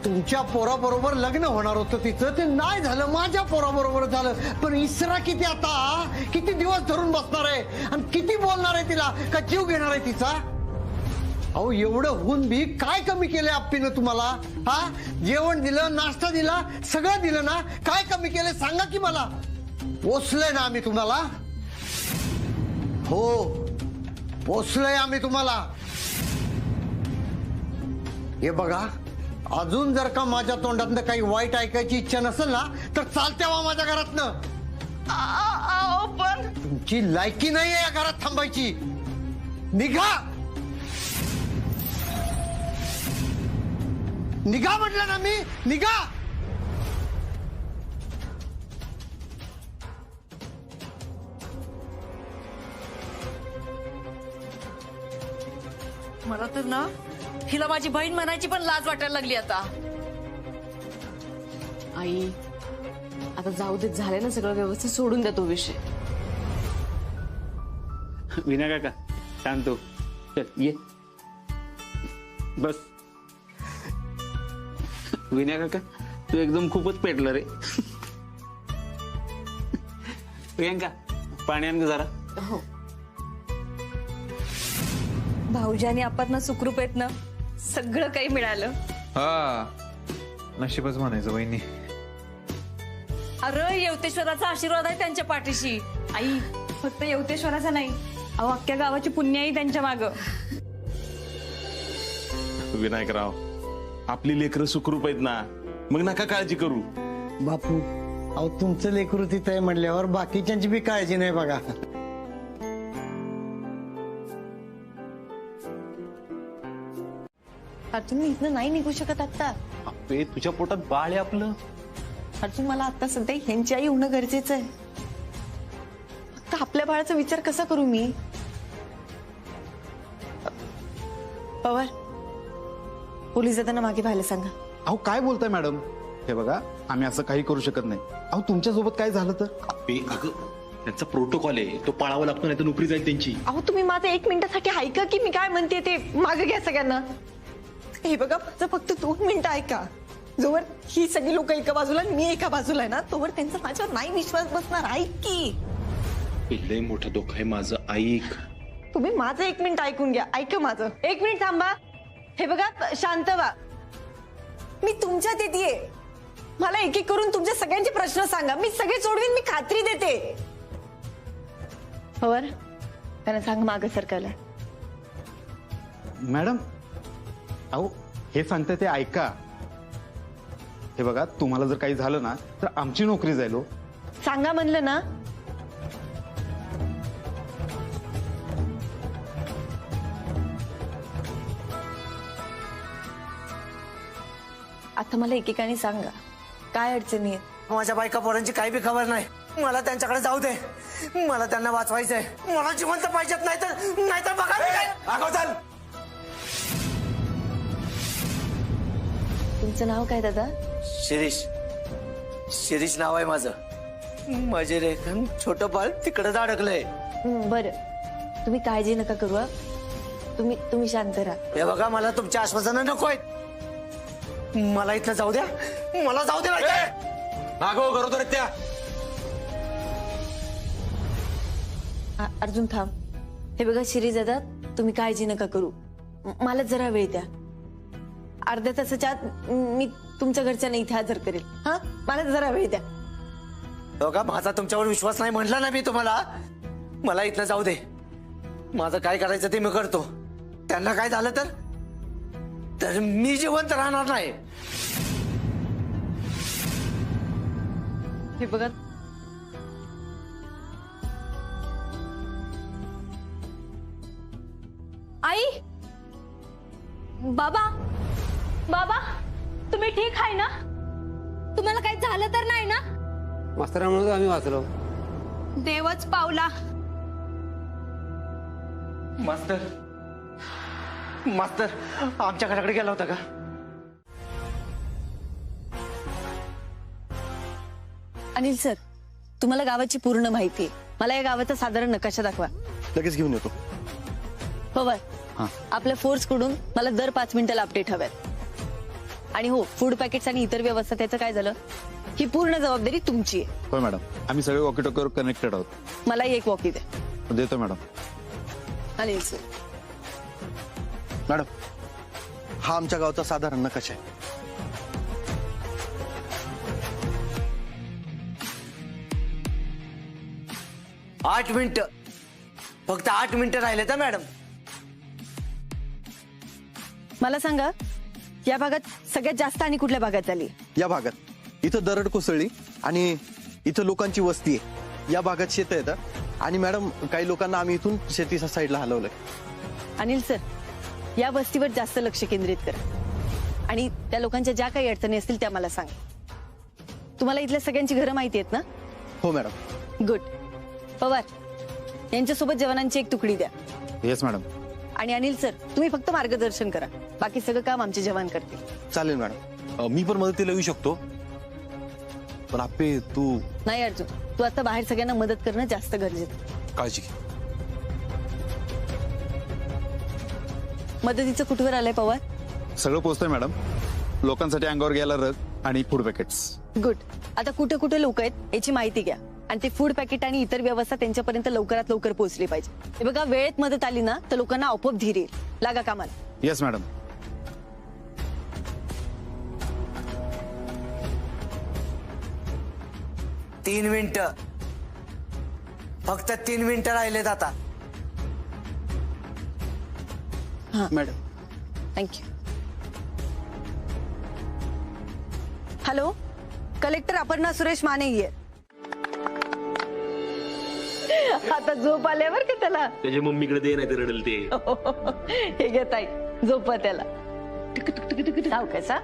तुमच्या पोराबरोबर लग्न होणार होतं तिचं, ते नाही झालं. माझ्या पोराबरोबर झालं. पण इसरा किती आता, किती दिवस धरून बसणार आहे आणि किती बोलणार आहे तिला? का जीव घेणार आहे तिचा? अहो एवढं होऊन बी काय कमी केलंय आप्पीनं तुम्हाला? हा, जेवण दिलं, नाश्ता दिला, सगळं दिलं ना. काय कमी केलंय सांगा की मला. पोसलंय ना आम्ही तुम्हाला. हो, पोसलंय आम्ही तुम्हाला. हे बघा, अजून जर का माझ्या तोंडातनं काही वाईट ऐकायची इच्छा नसेल ना तर चालते वा माझ्या घरातनं. पण तुमची लायकी नाहीये या घरात थांबायची. निघा, निघा म्हटलं ना मी. निघा. मला तर ना हिला माझी बहीण म्हणायची पण लाज वाटायला लागली आता. आई आता जाऊ देत, झाले ना सगळं व्यवस्थित, सोडून द्या तो विषय. विना काका शांत हो. चल ये बस. विना काका तू एकदम खूपच पेटला रे. प्रियंका पाणी आण जरा. हो भाऊजी आणि आपण सुखरूप आहेत ना, सगळं काही मिळालं. हा नशीबच म्हणायचं वहिनी. अरे येवतेश्वराचा आशीर्वाद आहे त्यांच्या पाठीशी. आई फक्त येवतेश्वराचा नाही, अहो अख्ख्या गावाची पुण्याई त्यांच्या माग. विनायकराव, आपली लेकरं सुखरूप आहेत ना, मग नका काळजी करू. बापू, अहो तुमचं लेकरू तिथं आहे म्हणल्यावर बाकीच्यांची बी काळजी नाही बघा. अर्जुन मी इथनं नाही निघू शकत आता. तुझ्या पोटात बाळ आहे आपलं. अर्जुन मला आता सध्या ह्यांची आई होणं गरजेचं आहे. फक्त आपल्या बाळाचा विचार कसा करू मी? पवार, पोलीस येताना मागे पाहायला सांगा. अहो काय बोलताय मॅडम? हे बघा, आम्ही असं काही करू शकत नाही. अहो तुमच्यासोबत काय झालं तर? त्यांचा प्रोटोकॉल आहे, तो पाळावा लागतो, नाही तर नोकरी जाईल त्यांची. अहो तुम्ही माझं 1 मिनिटासाठी ऐका की मी काय म्हणते ते. मागे घ्या सगळ्यांना. हे बघा, माझं फक्त 2 मिनिटं ऐका. जोवर ही सगळी लोक एका बाजूला आणि मी एका बाजूला आहे ना, तोवर त्यांचा माझ्यावर नाही विश्वास बसणार. ऐक की. लय मोठं दुःख आहे माझं, ऐक. तुम्ही माझं 1 मिनिट ऐकून घ्या. ऐका माझं 1 मिनिट थांबा. हे बघा, शांत व्हा. मी तुमच्यात येते. मला एक एक करून तुमच्या सगळ्यांचे प्रश्न सांगा, मी सगळे सोडवीन, मी खात्री देते. पवार, त्यांना सांग मागं सरकारला. मॅडम, अहो हे सांगते ते ऐका. हे बघा, तुम्हाला जर काही झालं ना तर आमची नोकरी जाईल. सांगा म्हणलं ना. आता मला एकेकाने सांगा, काय अडचणी आहेत? माझ्या बायका पोरांची काही बी खबर नाही. मला त्यांच्याकडे जाऊ दे. मला त्यांना वाचवायचंय. मला जिवंत पाहिजेत, नाहीतर बघा मी काय. अगो चल. तुमचं नाव काय दादा? शिरीष नाव आहे माझं. माझे रेखन छोटं बाळ तिकडे अडकलंय. बरं, तुम्ही काळजी नका करू. तुम्ही शांत राहा. हे बघा, मला तुमच्या आश्वासनं नको आहेत. मला इथलं जाऊ द्या. मला जाऊ द्या. नागो करू तर त्या अर्जुन थांब. हे बघा शिरीष दादा, तुम्ही काळजी नका करू. मला जरा वेळ द्या. अर्ध्या तासाच्या आत मी तुमच्या घरच्यांना इथे हजर करेल. हा, मला जरा वेळ द्या. बघा, माझा तुमच्यावर विश्वास नाही म्हटला ना मी तुम्हाला. मला इथलं जाऊ दे. माझं काय करायचं ते मी करतो. त्यांना काय झालं तर मी जिवंत राहणार नाही. हे बघा, आई, बाबा, बाबा, तुम्ही ठीक आहे ना? तुम्हाला काही झालं तर नाही ना? मास्तरांमुळे आम्ही वाचलो. देवच पावला. मास्तर आमच्या घराकडे गेला होता का? अनिल सर, तुम्हाला गावाची पूर्ण माहिती आहे. मला या गावाचा साधारण नकाशा दाखवा. लगेच घेऊन येतो. पवार, आपल्या फोर्स कडून मला दर 5 मिनिटाला अपडेट हव्यात. आणि हो, फूड पॅकेट्स आणि इतर व्यवस्था त्याचं काय झालं, ही पूर्ण जबाबदारी तुमची आहे. होय मॅडम, आम्ही सगळे वॉकी टॉकीवर कनेक्टेड आहोत. मला एक वॉकी द्या. देतो मॅडम. अनिल सर. मॅडम, हा आमच्या गावचा साधारण नकाशा आहे. आठ मिनिटं, फक्त 8 मिनिटं राहिले तर मॅडम. मला सांगा, या भागात सगळ्यात जास्त आणि कुठल्या भागात झाली? या भागात इथं दरड कोसळली आणि इथं लोकांची वस्ती आहे. या भागात शेत येतात आणि मॅडम काही लोकांना आम्ही इथून शेतीच्या साईडला हलवलंय. अनिल सर, या वस्तीवर जास्त लक्ष केंद्रित करा आणि त्या लोकांच्या ज्या काही अडचणी असतील त्या मला सांगा. तुम्हाला इथल्या सगळ्यांची घरं माहिती आहेत ना? हो मॅडम. गुड. पवार, यांच्यासोबत जवानांची एक तुकडी द्या. Yes madam. आणि अनिल सर, तुम्ही फक्त मार्गदर्शन करा. बाकी सगळं काम आमचे जवान करतील. चालेल मॅडम. मी पण मदतीला येऊ शकतो, पण आपे तू. नाही अर्जुन, तू आता बाहेर सगळ्यांना मदत करणं जास्त गरजेचं. काळजी घे. मदतीचं कुठवर आलंय पवार? सगळं पोहोचतंय मॅडम. लोकांसाठी अंगावर घ्यायला रग आणि फूड पॅकेट्स. गुड. आता कुठे कुठे लोक आहेत याची माहिती घ्या आणि ते फूड पॅकेट आणि इतर व्यवस्था त्यांच्यापर्यंत लवकरात लवकर पोहोचली पाहिजे. हे बघा, वेळेत मदत आली ना तर लोकांना आपोआप धीर येईल. लागा कामाला. Yes madam. तीन मिनिटं, फक्त 3 मिनिटं राहिलेत आता. Madam, thank you. Hello, collector Aparna Suresh Mane आहे. आता झोप आल्यावर का त्याला? त्याच्या मम्मीकडे दे, नाही तर रडेल ते. हे घेत आहे, झोपा त्याला. जाऊ कसा.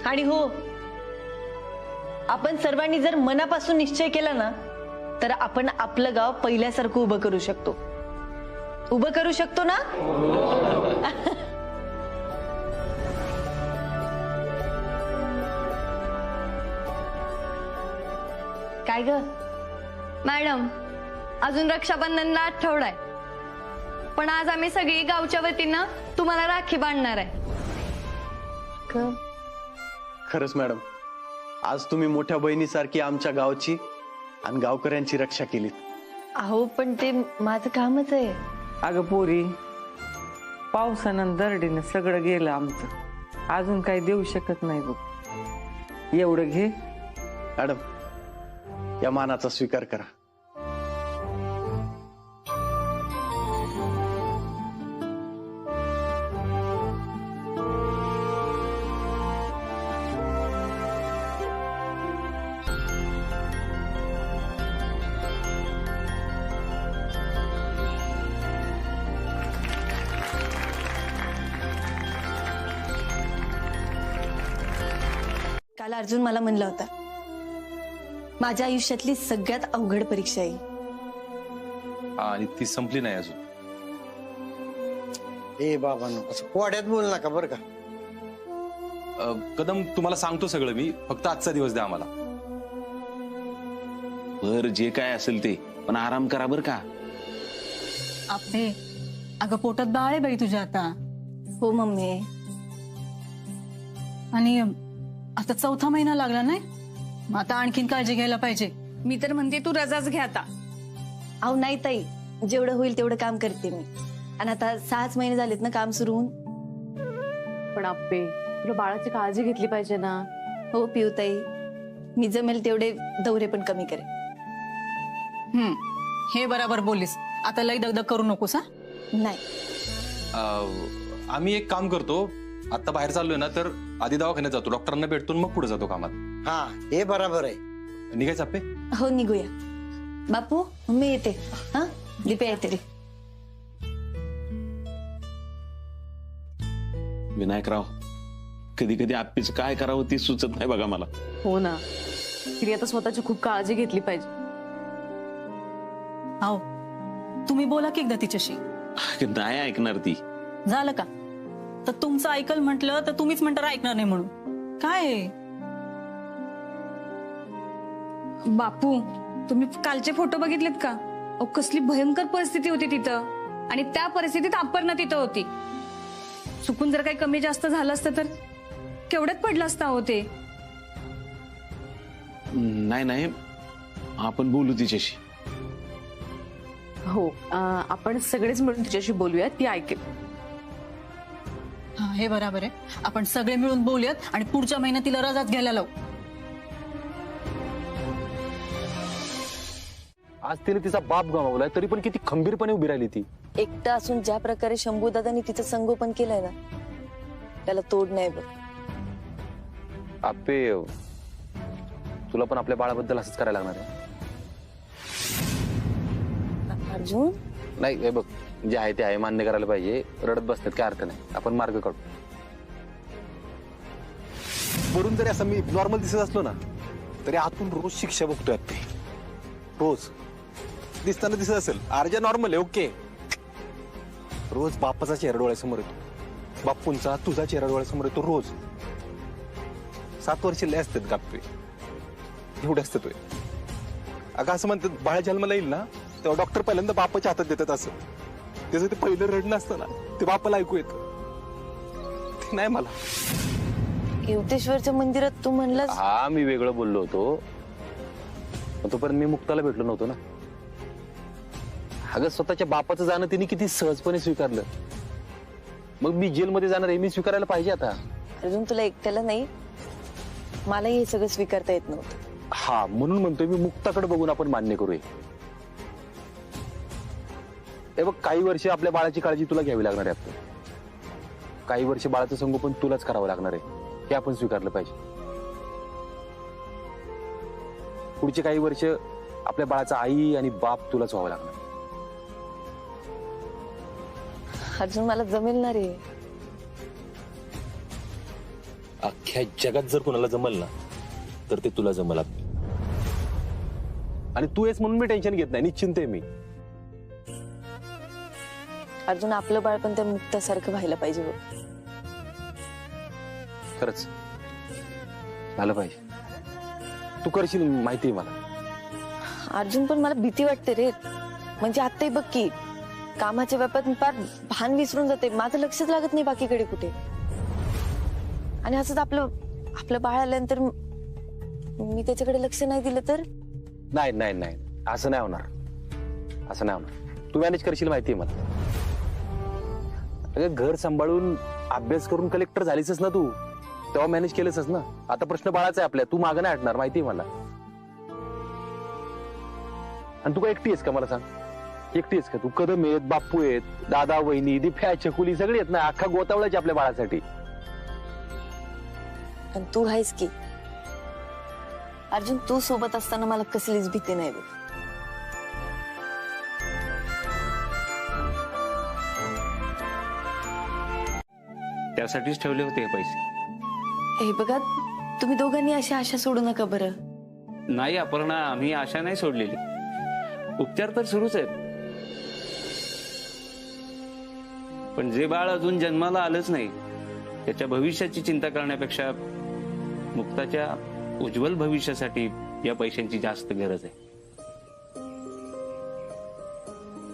आणि हो, आपण सर्वांनी जर मनापासून निश्चय केला ना तर आपण आपलं गाव पहिल्यासारखं उभं करू शकतो. उभं करू शकतो ना? काय ग मॅडम, अजून रक्षाबंधनला आठवडा आहे, पण आज आम्ही सगळी गावच्या वतीनं तुम्हाला राखी बांधणार आहे. खरंच मॅडम, आज तुम्ही मोठ्या बहिणीसारखी आमच्या गावची आणि गावकऱ्यांची रक्षा केली. अहो, पण ते माझं कामच आहे. अगं पोरी, पावसानं दरडीनं सगळं गेलं आमचं. अजून काही देऊ शकत नाही बघ. एवढं घे. मॅडम, या मानाचा स्वीकार करा. काल अर्जुन मला म्हणला होता, माझ्या आयुष्यातली सगळ्यात अवघड परीक्षा येईल. आणि ती संपली नाही अजून. ए बाबांनो, असं कोड्यात बोल नका बरं का. कदम, तुम्हाला सांगतो सगळं मी, फक्त आजचा दिवस द्या आम्हाला. बर जे काय असेल ते, पण आराम करा बर का. आपे, अगं पोटात बाळ आहे बाई तुझ्या आता. हो मम्मी. आणि आता 4था महिना लागला नाही, मग आता आणखीन काळजी घ्यायला पाहिजे. मी तर म्हणते तू रजाच घ्या आता. अहो नाही ताई, जेवढं होईल तेवढं काम करते मी. आणि आता 6च महिने झालेत ना काम सुरू होऊन. पण आप्पे, तुला बाळाची काळजी घेतली पाहिजे ना. हो पिऊताई, मी जमेल तेवढे दौरे पण कमी करेन. हे बरोबर बोललीस. आता लई दगदग करू नकोस हा. नाही. आम्ही एक काम करतो, आता बाहेर चाललोय ना, तर आधी दवाखान्यात जातो, डॉक्टरांना भेटतो, मग पुढे जातो कामात. हा, हे बरोबर आहे. निघायचं आपे? हो निघूया. बापू मी येते. हा, लिपे येते रे. विनायकराव, कधी कधी आप्पीच काय करावं ती सुचत नाही बघा मला. हो ना, तिने आता स्वतःची खूप काळजी घेतली पाहिजे. हो, तुम्ही बोला की एकदा तिच्याशी. नाही ऐकणार ती. झालं का? तर तुमचं ऐकल म्हटलं तर तुम्हीच म्हणता ऐकणार नाही म्हणून. काय बापू, तुम्ही कालचे फोटो बघितलेत का? अहो, कसली भयंकर परिस्थिती होती तिथं. आणि त्या परिस्थितीत अपर्णा तिथं होती. चुकून जर काही कमी जास्त झालं असतं तर केवढ्यात पडलं असतं हो ते. नाही नाही, आपण बोलू तिच्याशी. हो, आपण सगळेच मिळून तिच्याशी बोलूयात, ती ऐकेल. हा, हे बरोबर आहे. आपण सगळे मिळून बोलूयात आणि पुढच्या महिन्यात तिला रजात घ्यायला लावू. आज तिने तिचा बाप गमावलाय, तरी पण किती खंबीरपणे उभी राहिली ती. एकटा असून ज्या प्रकारे शंभूदादांनी तिचं संगोपन केलंय ना, त्याला तोड नाही बघ. आपे, तुला पण आपल्या बाळाबद्दल असंच करायला लागणार आहे. अर्जुन, नाही हे बघ, जे आहे ते आहे, मान्य करायला पाहिजे. रडत बसतात काय अर्थ नाही, आपण मार्ग काढू. वरून जरी असं मी नॉर्मल दिसत असलो ना, तरी आतून रोज शिक्षा बघतोय ते. रोज दिसताना दिसत असेल आरजा नॉर्मल आहे, ओके. रोज बापाचा चेहरा डोळ्यासमोर येतो, बापूंचा तुझा चेहरा डोळ्यासमोर येतो रोज. 7 वर्ष लय असतात गाप्पे, एवढे असतात. अगं असं म्हणतात, बाळ जन्माला येईल ना तेव्हा डॉक्टर पहिल्यांदा बापाच्या हातात देतात. असं त्याचं ते पहिलं रडणं असतं ना, ते बापाला ऐकू येतं. ते नाही मला. युवतेश्वरच्या मंदिरात तू म्हणलास. हा, मी वेगळं बोललो होतो, तोपर्यंत मी मुक्ताला भेटलो नव्हतो ना. अगं स्वतःच्या बापाचं जाणं तिने किती सहजपणे स्वीकारलं. मग मी जेलमध्ये जाणार हे मी स्वीकारायला पाहिजे आता. अजून तुला एकट्याला नाही, मलाही हे सगळं स्वीकारता येत नव्हतं. हा, म्हणून म्हणतोय मी, मुक्ताकडे बघून आपण मान्य करूया. हे बघ, काही वर्ष आपल्या बाळाची काळजी तुला घ्यावी लागणार आहे. आपण काही वर्ष बाळाचं संगोपन तुलाच करावं लागणार आहे, हे आपण स्वीकारलं पाहिजे. पुढचे काही वर्ष आपल्या बाळाचा आई आणि बाप तुलाच व्हावं लागणार. अजून मला जमेल ना रे. अख्ख्या जगात जर कोणाला जमल ना, तर ते तुला जमल. आणि तू येस म्हणून मी टेन्शन घेत नाही, निश्चिंत आहे मी. अजून आपलं बाळ पण त्या मुक्तासारखं व्हायला पाहिजे बघ. खरंच झालं पाहिजे. तू करशील माहिती मला. अर्जुन, पण मला भीती वाटते रे. म्हणजे आत्ताही बघ की कामाच्या व्यापात फार भान विसरून जाते, माझं लक्षच लागत नाही बाकीकडे कुठे. आणि असंच आपलं बाळ आल्यानंतर मी त्याच्याकडे लक्ष नाही दिलं तर. नाही नाही नाही, असं नाही होणार, असं नाही होणार. तू मॅनेज करशील माहिती आहे मला. अगं घर सांभाळून अभ्यास करून कलेक्टर झालीसच ना तू, तेव्हा मॅनेज केलंच ना. आता प्रश्न बाळाचा आहे आपल्या, तू मागं नाही हटणार माहिती आहे मला. आणि तू काय एकटी आहेस का मला सांग? एकटी आहेस का तू? कदम आहेत, बापू आहेत, दादा, वहिनी, दिफ्या, छकुली सगळी आहेत ना. अख्खा गोतावळाची आपल्या बाळासाठी. आणि तू आहेस की अर्जुन, तू सोबत असताना मला कसलीच भीती नाही बघ. त्यासाठीच ठेवले होते हे पैसे. हे बघा, तुम्ही दोघांनी अशी आशा सोडू नका बरं. नाही अपर्णा, आम्ही आशा नाही सोडलेली. उपचार तर सुरूच आहेत. पण जे बाळ अजून जन्माला आलंच नाही त्याच्या भविष्याची चिंता करण्यापेक्षा मुक्ताच्या उज्ज्वल भविष्यासाठी या पैशांची जास्त गरज आहे.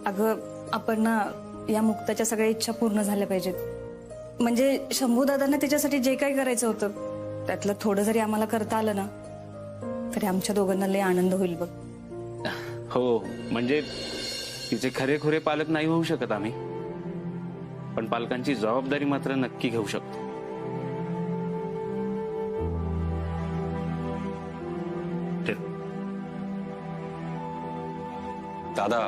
अगं अपर्णा, या मुक्ताच्या सगळ्या इच्छा पूर्ण झाल्या पाहिजेत. म्हणजे शंभू दादांना त्याच्यासाठी जे काही करायचं होतं त्यातलं थोडं जरी आम्हाला करता आलं ना तरी आमच्या दोघांना लय आनंद होईल बघ. हो, म्हणजे तिचे खरेखुरे पालक नाही होऊ शकत आम्ही, पण पालकांची जबाबदारी मात्र नक्की घेऊ शकतो. दादा,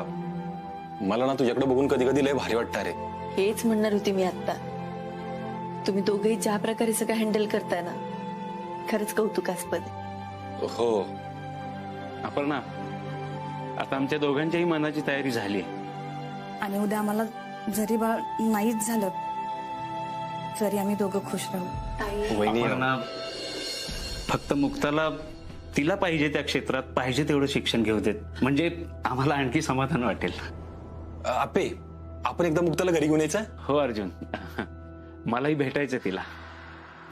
मला ना तुझ्याकडे बघून कधी कधी लय भारी वाटतं रे. हेच म्हणणार होती मी आता. तुम्ही दोघेही ज्या प्रकारे सगळं हँडल करताय ना, खरंच कौतुकास्पद. हो अपर्णा, आता आमच्या दोघांच्याही मनाची तयारी झाली आहे. आणि उद्या आम्हाला जरी बाळ नाहीच झालं तरी आम्ही दोघं खुश राहू. अपर्णा, फक्त मुक्ताला तिला पाहिजे त्या क्षेत्रात पाहिजे तेवढं शिक्षण घेऊ देत, म्हणजे आम्हाला आणखी समाधान वाटेल. आपे, आपण एकदा मुक्ताला घरी घेऊन यायचं? हो अर्जुन, मलाही भेटायचं तिला.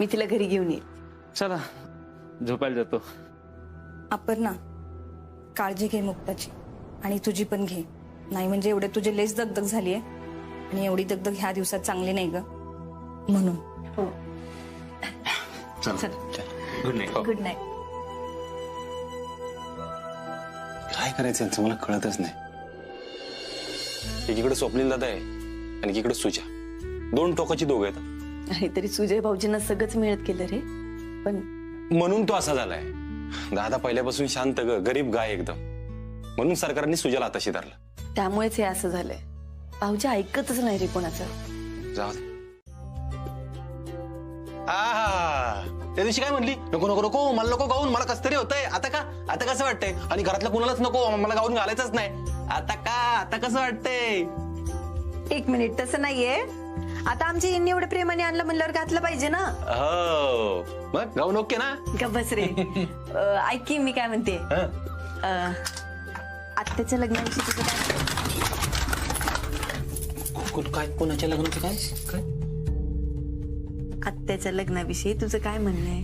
मी तिला घरी घेऊन येईल. चला, झोपायला जातो. अपर्णा, काळजी घे मुक्ताची आणि तुझी पण घे. नाही म्हणजे एवढे तुझे लेस दगदग झालीये आणि एवढी दगदग ह्या दिवसात चांगली नाही ग, म्हणून. हो, चल, गुड नाईट. Good night. काय करायचं यांचं मला कळतच नाही. एकीकडे स्वप्नील दादा आहे आणि एकीकडे सुजा. दोन टोकाची दोघं आहेत. अरे तरी सुजय भाऊजींना सगळंच मिळत केलं रे. पण म्हणून तो असा झालाय. दादा पहिल्यापासून शांत गरीब गाय एकदम, म्हणून सरकारने सुजाला हाताशी धरलं. त्यामुळेच हे असं झालंय. भाऊजी ऐकतच नाही रे कोणाचं. जाऊ दे. त्या दिवशी काय म्हणली, नको नको नको मला नको गाऊन, मला कसं तरी होतंय. आता कसं वाटतंय? आणि घरातल्या कुणालाच नको, मला गाऊन घालायचंच नाही. आता कसं वाटतंय? एक मिनिट, तसं नाहीये. आता आमची यांनी एवढं प्रेमाने आणलं म्हणल्यावर घातलं पाहिजे ना. हो, मग गाऊन ओके ना? का बस रे. ऐक की मी काय म्हणते. आत्याच्या लग्नाविषयी तुझं काय? कोणाच्या लग्नाचं काय? आत्याच्या लग्नाविषयी तुझं काय म्हणणं आहे?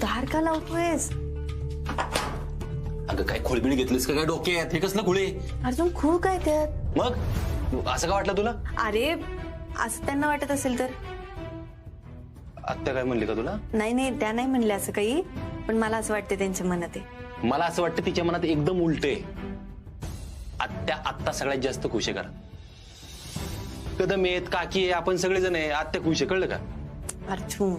धार का लावतोयस? अगं काय खोळबिळ घेतलीस का काय डोक्यात? हे कसलं खुळे? अजून खूळ काय त्यात? मग असं का वाटलं तुला? अरे असं त्यांना वाटत असेल तर. आत्या काय म्हणली का तुला? नाही, त्या नाही म्हणल्या असं काही, पण मला असं वाटतं त्यांच्या मनात आहे. मला असं वाटतं तिच्या मनात एकदम उलटे. आत्या आत्ता सगळ्यात जास्त खुश आहे. करा कदम येत काकी आहे, आपण सगळेजण आहे. आत्या खुश आहे, कळलं का? अर्जुन,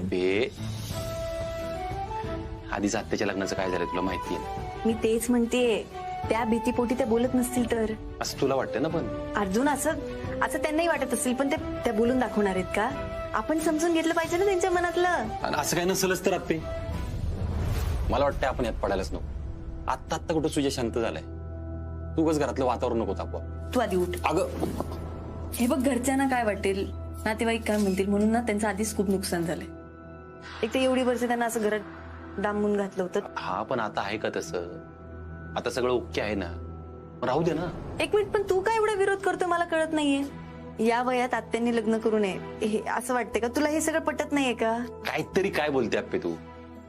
आधीच आत्याच्या लग्नाचं काय झालं तुला माहिती आहे? मी तेच म्हणतेय, त्या भीतीपोटी त्या बोलत नसतील तर. असं तुला वाटतं ना? पण अर्जुन, असं त्यांनाही वाटत असेल, पण त्या बोलून दाखवणार आहेत का? आपण समजून घेतलं पाहिजे ना त्यांच्या मनातलं. आणि असं काय नसलच तर आत्ते, मला वाटतं आपण यात पडायलाच नको. आत्ता कुठं तुझ्या शांत झालाय. तू बस घरातलं वातावरण नको तापवा. तू आधी उठ. अगं हे बघ, घरच्यांना काय वाटेल, नातेवाईक काय म्हणतील, म्हणून ना त्यांचं आधीच खूप नुकसान झालंय. एक तर एवढी वर्ष त्यांना असं घरात डांबून घातलं होतं. हा, पण आता आहे का तसं? आता सगळं ओके आहे ना? राहू दे ना. एक मिनिट, पण तू काय एवढा विरोध करतो मला कळत नाहीये. या वयात आत्यांनी लग्न करू नये हे असं वाटतंय का तुला? हे सगळं पटत नाहीये का? काहीतरी काय बोलते आप्पे तू?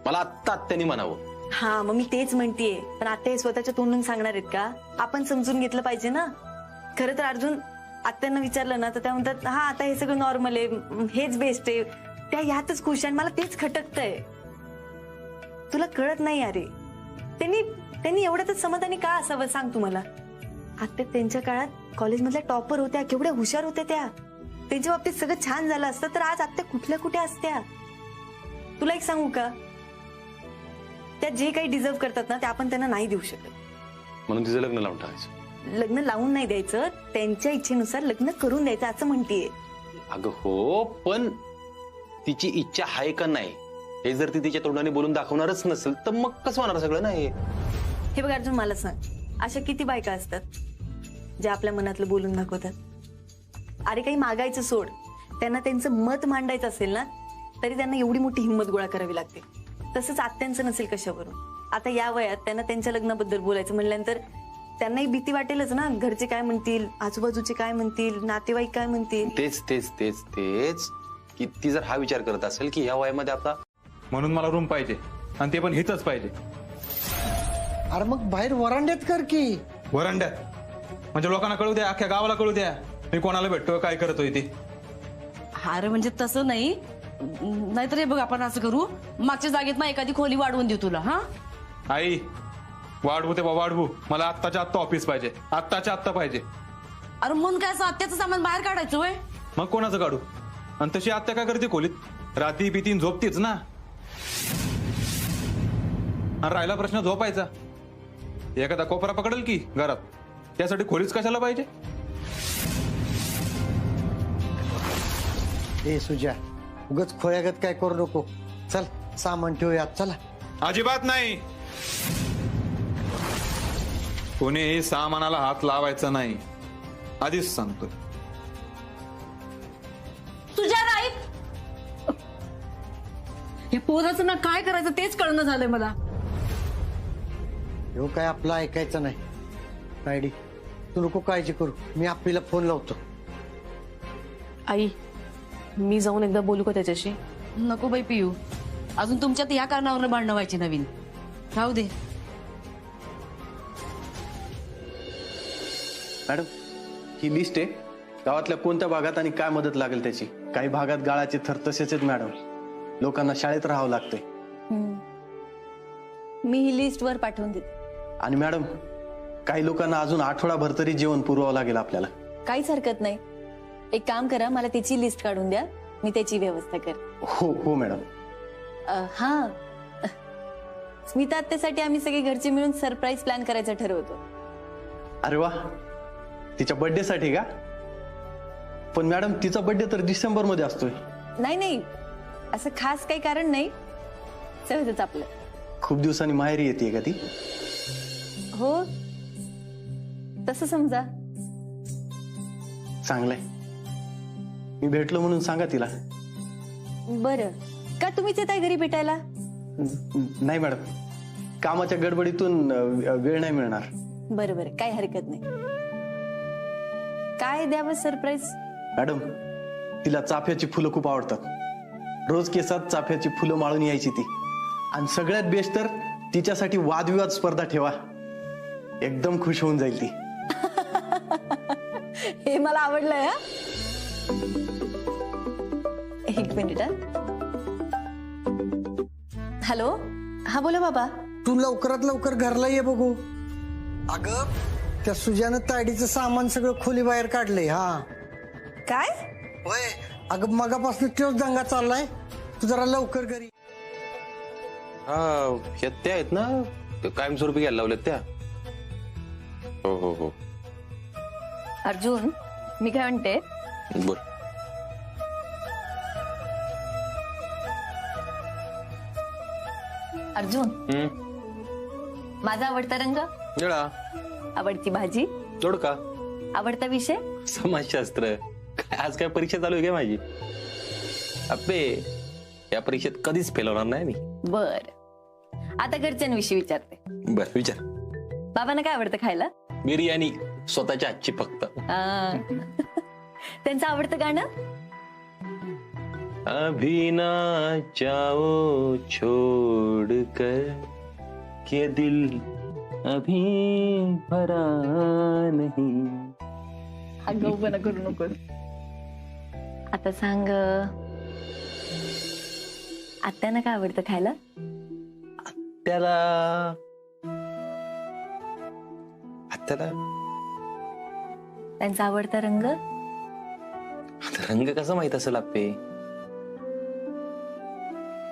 मला आत्ता आत्यानी म्हणावं. हा, मग मी तेच म्हणतेय, पण आता हे स्वतःच्या तोंडून सांगणार आहेत का? आपण समजून घेतलं पाहिजे ना. खरं तर अर्जुन, आत्यांना विचारलं ना तर त्या म्हणतात हा आता हे सगळं नॉर्मल आहे, हेच बेस्ट आहे, त्या ह्यातच खुश आहे. मला तेच खटकतंय. तुला कळत नाही अरे. त्यांनी एवढ्यातच समाधानी का असावं सांग तू मला. आत्या त्यांच्या काळात कॉलेजमधल्या टॉपर होत्या, केवढ्या हुशार होत्या त्या. त्यांच्या बाबतीत सगळं छान झालं असतं तर आज आत्या कुठल्या कुठे असत्या. तुला एक सांगू का, त्या जे काही डिझर्व करतात ना ते आपण त्यांना नाही देऊ शकत. म्हणून तिचं लग्न लावून टाकायचं. लग्न लावून नाही द्यायचं, त्यांच्या इच्छेनुसार लग्न करून द्यायचं असं म्हणतेय. अगं हो, पण तिची इच्छा आहे का नाही हे जर ती तिच्या तोंडाने बोलून दाखवणारच नसेल तर मग कसं होणार सगळं? नाही हे बघ अर्जुन, मला सांग, अशा किती बायका असतात ज्या आपल्या मनातलं बोलून दाखवतात? अरे काही मागायचं सोड, त्यांना त्यांचं मत मांडायचं असेल ना तरी त्यांना एवढी मोठी हिंमत गोळा करावी लागते. तसंच आत्यांचं नसेल कशावरून. आता या वयात त्यांना त्यांच्या लग्नाबद्दल बोलायचं म्हणल्यानंतर त्यांनाही भीती वाटेलच ना. घरचे काय म्हणतील, आजूबाजूचे काय म्हणतील, नातेवाईक काय म्हणतील. तेच तेच तेच तेच की ती जर हा विचार करत असेल की या वयामध्ये आता म्हणून मला रूम पाहिजे आणि ते पण हिथच पाहिजे. अरे मग बाहेर वरांड्यात कर की. वरांड्यात म्हणजे लोकांना कळू द्या, अख्ख्या गावाला कळू द्या मी कोणाला भेटतोय, काय करतोय ते. अरे म्हणजे तसं नाही, नाहीतर हे बघ आपण असं करू, मागच्या जागेत ना एखादी खोली वाढवून देऊ तुला. हा आई वाढवू ते वाढवू, मला आत्ताच्या आत्ता ऑफिस पाहिजे, आत्ताच्या आत्ता पाहिजे. अरे म्हणून काय असं आत्याचं सामान बाहेर काढायचं होय? मग कोणाचं काढू? आणि तशी आत्या काय करते खोलीत? रात्री पितीन झोपतीच ना. आणि राहिला प्रश्न झोपायचा, एखादा कोपरा पकडेल की घरात, त्यासाठी खोलीच कशाला पाहिजे? ए सुजा, उगाच खोयागत काय करू नको. चल सामान ठेवूयात, चला. अजिबात नाही, कोणीही सामानाला हात लावायचा नाही, आधीच सांगतोय. तुझ्या राईत या पोराचं ना काय करायचं तेच कळणं झालंय मला. हो काय आपलं ऐकायचं नाही. तायडी तू नको काळजी करू, मी आपल्याला फोन लावतो. आई मी जाऊन एकदा बोलू का त्याच्याशी? नको बाई पियू, अजून तुमच्यात या कारणावर भांडणं व्हायची नवीन. राहू दे. मॅडम ही लिस्ट आहे, गावातल्या कोणत्या भागात आणि काय मदत लागेल त्याची. काही भागात गाळाचे थर तसेच आहेत मॅडम, लोकांना शाळेत राहावं लागतंय. मी ही लिस्ट वर पाठवून देते. आणि मॅडम काही लोकांना अजून आठवडाभर तरी जेवण पुरवावं लागेल आपल्याला. काहीच हरकत नाही. एक काम करा, मला त्याची लिस्ट काढून द्या, मी त्याची व्यवस्था कर. हो हो मॅडम. हा स्मिता आत्यासाठी आम्ही सगळे घरचे मिळून सरप्राईज प्लॅन करायचं ठरवतो. अरे वा, तिच्या बर्थडे साठी का? पण मॅडम तिचा बर्थडे तर डिसेंबर मध्ये असतोय. नाही नाही, असं खास काही कारण नाही, सहजच आपलं. खूप दिवसांनी माहेरी येते का ती? हो तसं समजा. चांगलंय, मी भेटलो म्हणून सांगा तिला. बरं, का तुम्हीच येत आहे घरी भेटायला? नाही मॅडम, कामाच्या गडबडीतून वेळ नाही मिळणार. बरं बरं, काही हरकत नाही. काय द्यावं सरप्राईज? मॅडम तिला चाफ्याची फुलं खूप आवडतात. रोज केसात चाफ्याची फुलं माळून यायची ती. आणि सगळ्यात बेस्ट तर तिच्यासाठी वादविवाद स्पर्धा ठेवा, एकदम खुश होऊन जाईल ती. हे मला आवडलंय. एक मिनिट. हॅलो, हा बोला बाबा. तू लवकरात लवकर घरला ये बघू. अगं त्या सुजानं तायडीचं सामान सगळं खोली बाहेर काढलंय. हा काय? होय अगं, मगापासून तोच दंगा चाललाय. तू जरा लवकर घरी. हा त्या आहेत ना, कायमस्वरूपी घ्यायला लावल्यात त्या. हो हो हो. अर्जुन मी काय म्हणते, बर. अर्जुन माझा आवडता रंग, निळा. आवडती भाजी, दोडका. आवडता विषय, समाजशास्त्र. काय आज काय परीक्षा चालू आहे काय माझी? अप्पे या परीक्षेत कधीच फेल होणार नाही मी. बर. आता घरच्यांविषयी विचारते. बर विचार. बाबांना काय आवडतं खायला? बिर्याणी, स्वतःच्या हातची फक्त. त्यांचं आवडतं गाणं? अभी ना जाओ छोड़ कर के दिल अभी भरा नहीं. गौपणा करू नको. आता सांग, आत्यानं काय आवडतं खायला? त्याला त्यांचा आवडता रंग? रंग कसा माहित असेल आपे?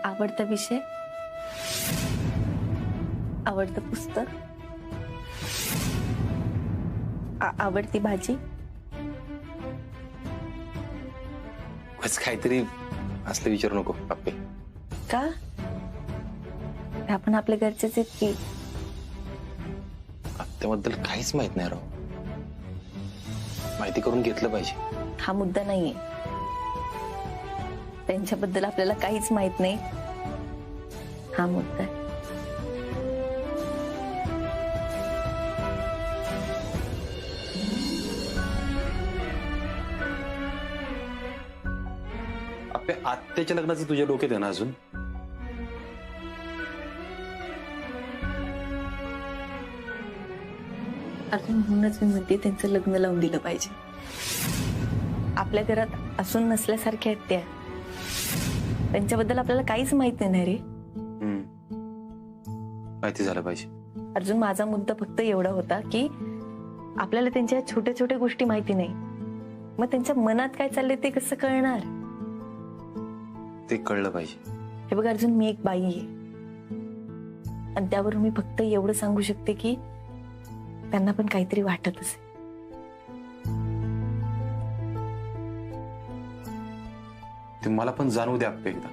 आवडता विषय, आवडतं पुस्तक, आवडती भाजी? काहीतरी असलं विचारू नको आपे. का? आपण आपल्या घरचेच आहेत की. त्याबद्दल काहीच माहित नाही राव, माहिती करून घेतलं पाहिजे. हा मुद्दा नाहीये, त्यांच्याबद्दल आपल्याला काहीच माहित नाही हा मुद्दा आहे. आपल्या आत्याच्या लग्नाचं तुझ्या डोक्यात आहे ना अजून? अजून म्हणूनच मी म्हणते त्यांचं लग्न लावून दिलं पाहिजे. आपल्या घरात असून नसल्यासारख्या आहेत त्या. त्यांच्याबद्दल आपल्याला काहीच माहित नाही रे. माहिती झालं पाहिजे. अर्जुन, माझा मुद्दा फक्त एवढा होता की आपल्याला त्यांच्या छोट्या छोट्या गोष्टी माहिती नाही. मग त्यांच्या मनात काय चाललंय ते कसं कळणार? ते कळलं पाहिजे. हे बघ अर्जुन, मी एक बाई आहे आणि त्यावरून मी फक्त एवढं सांगू शकते की त्यांना पण काहीतरी वाटत असेल. ते मला पण जाणवू द्या एकदा.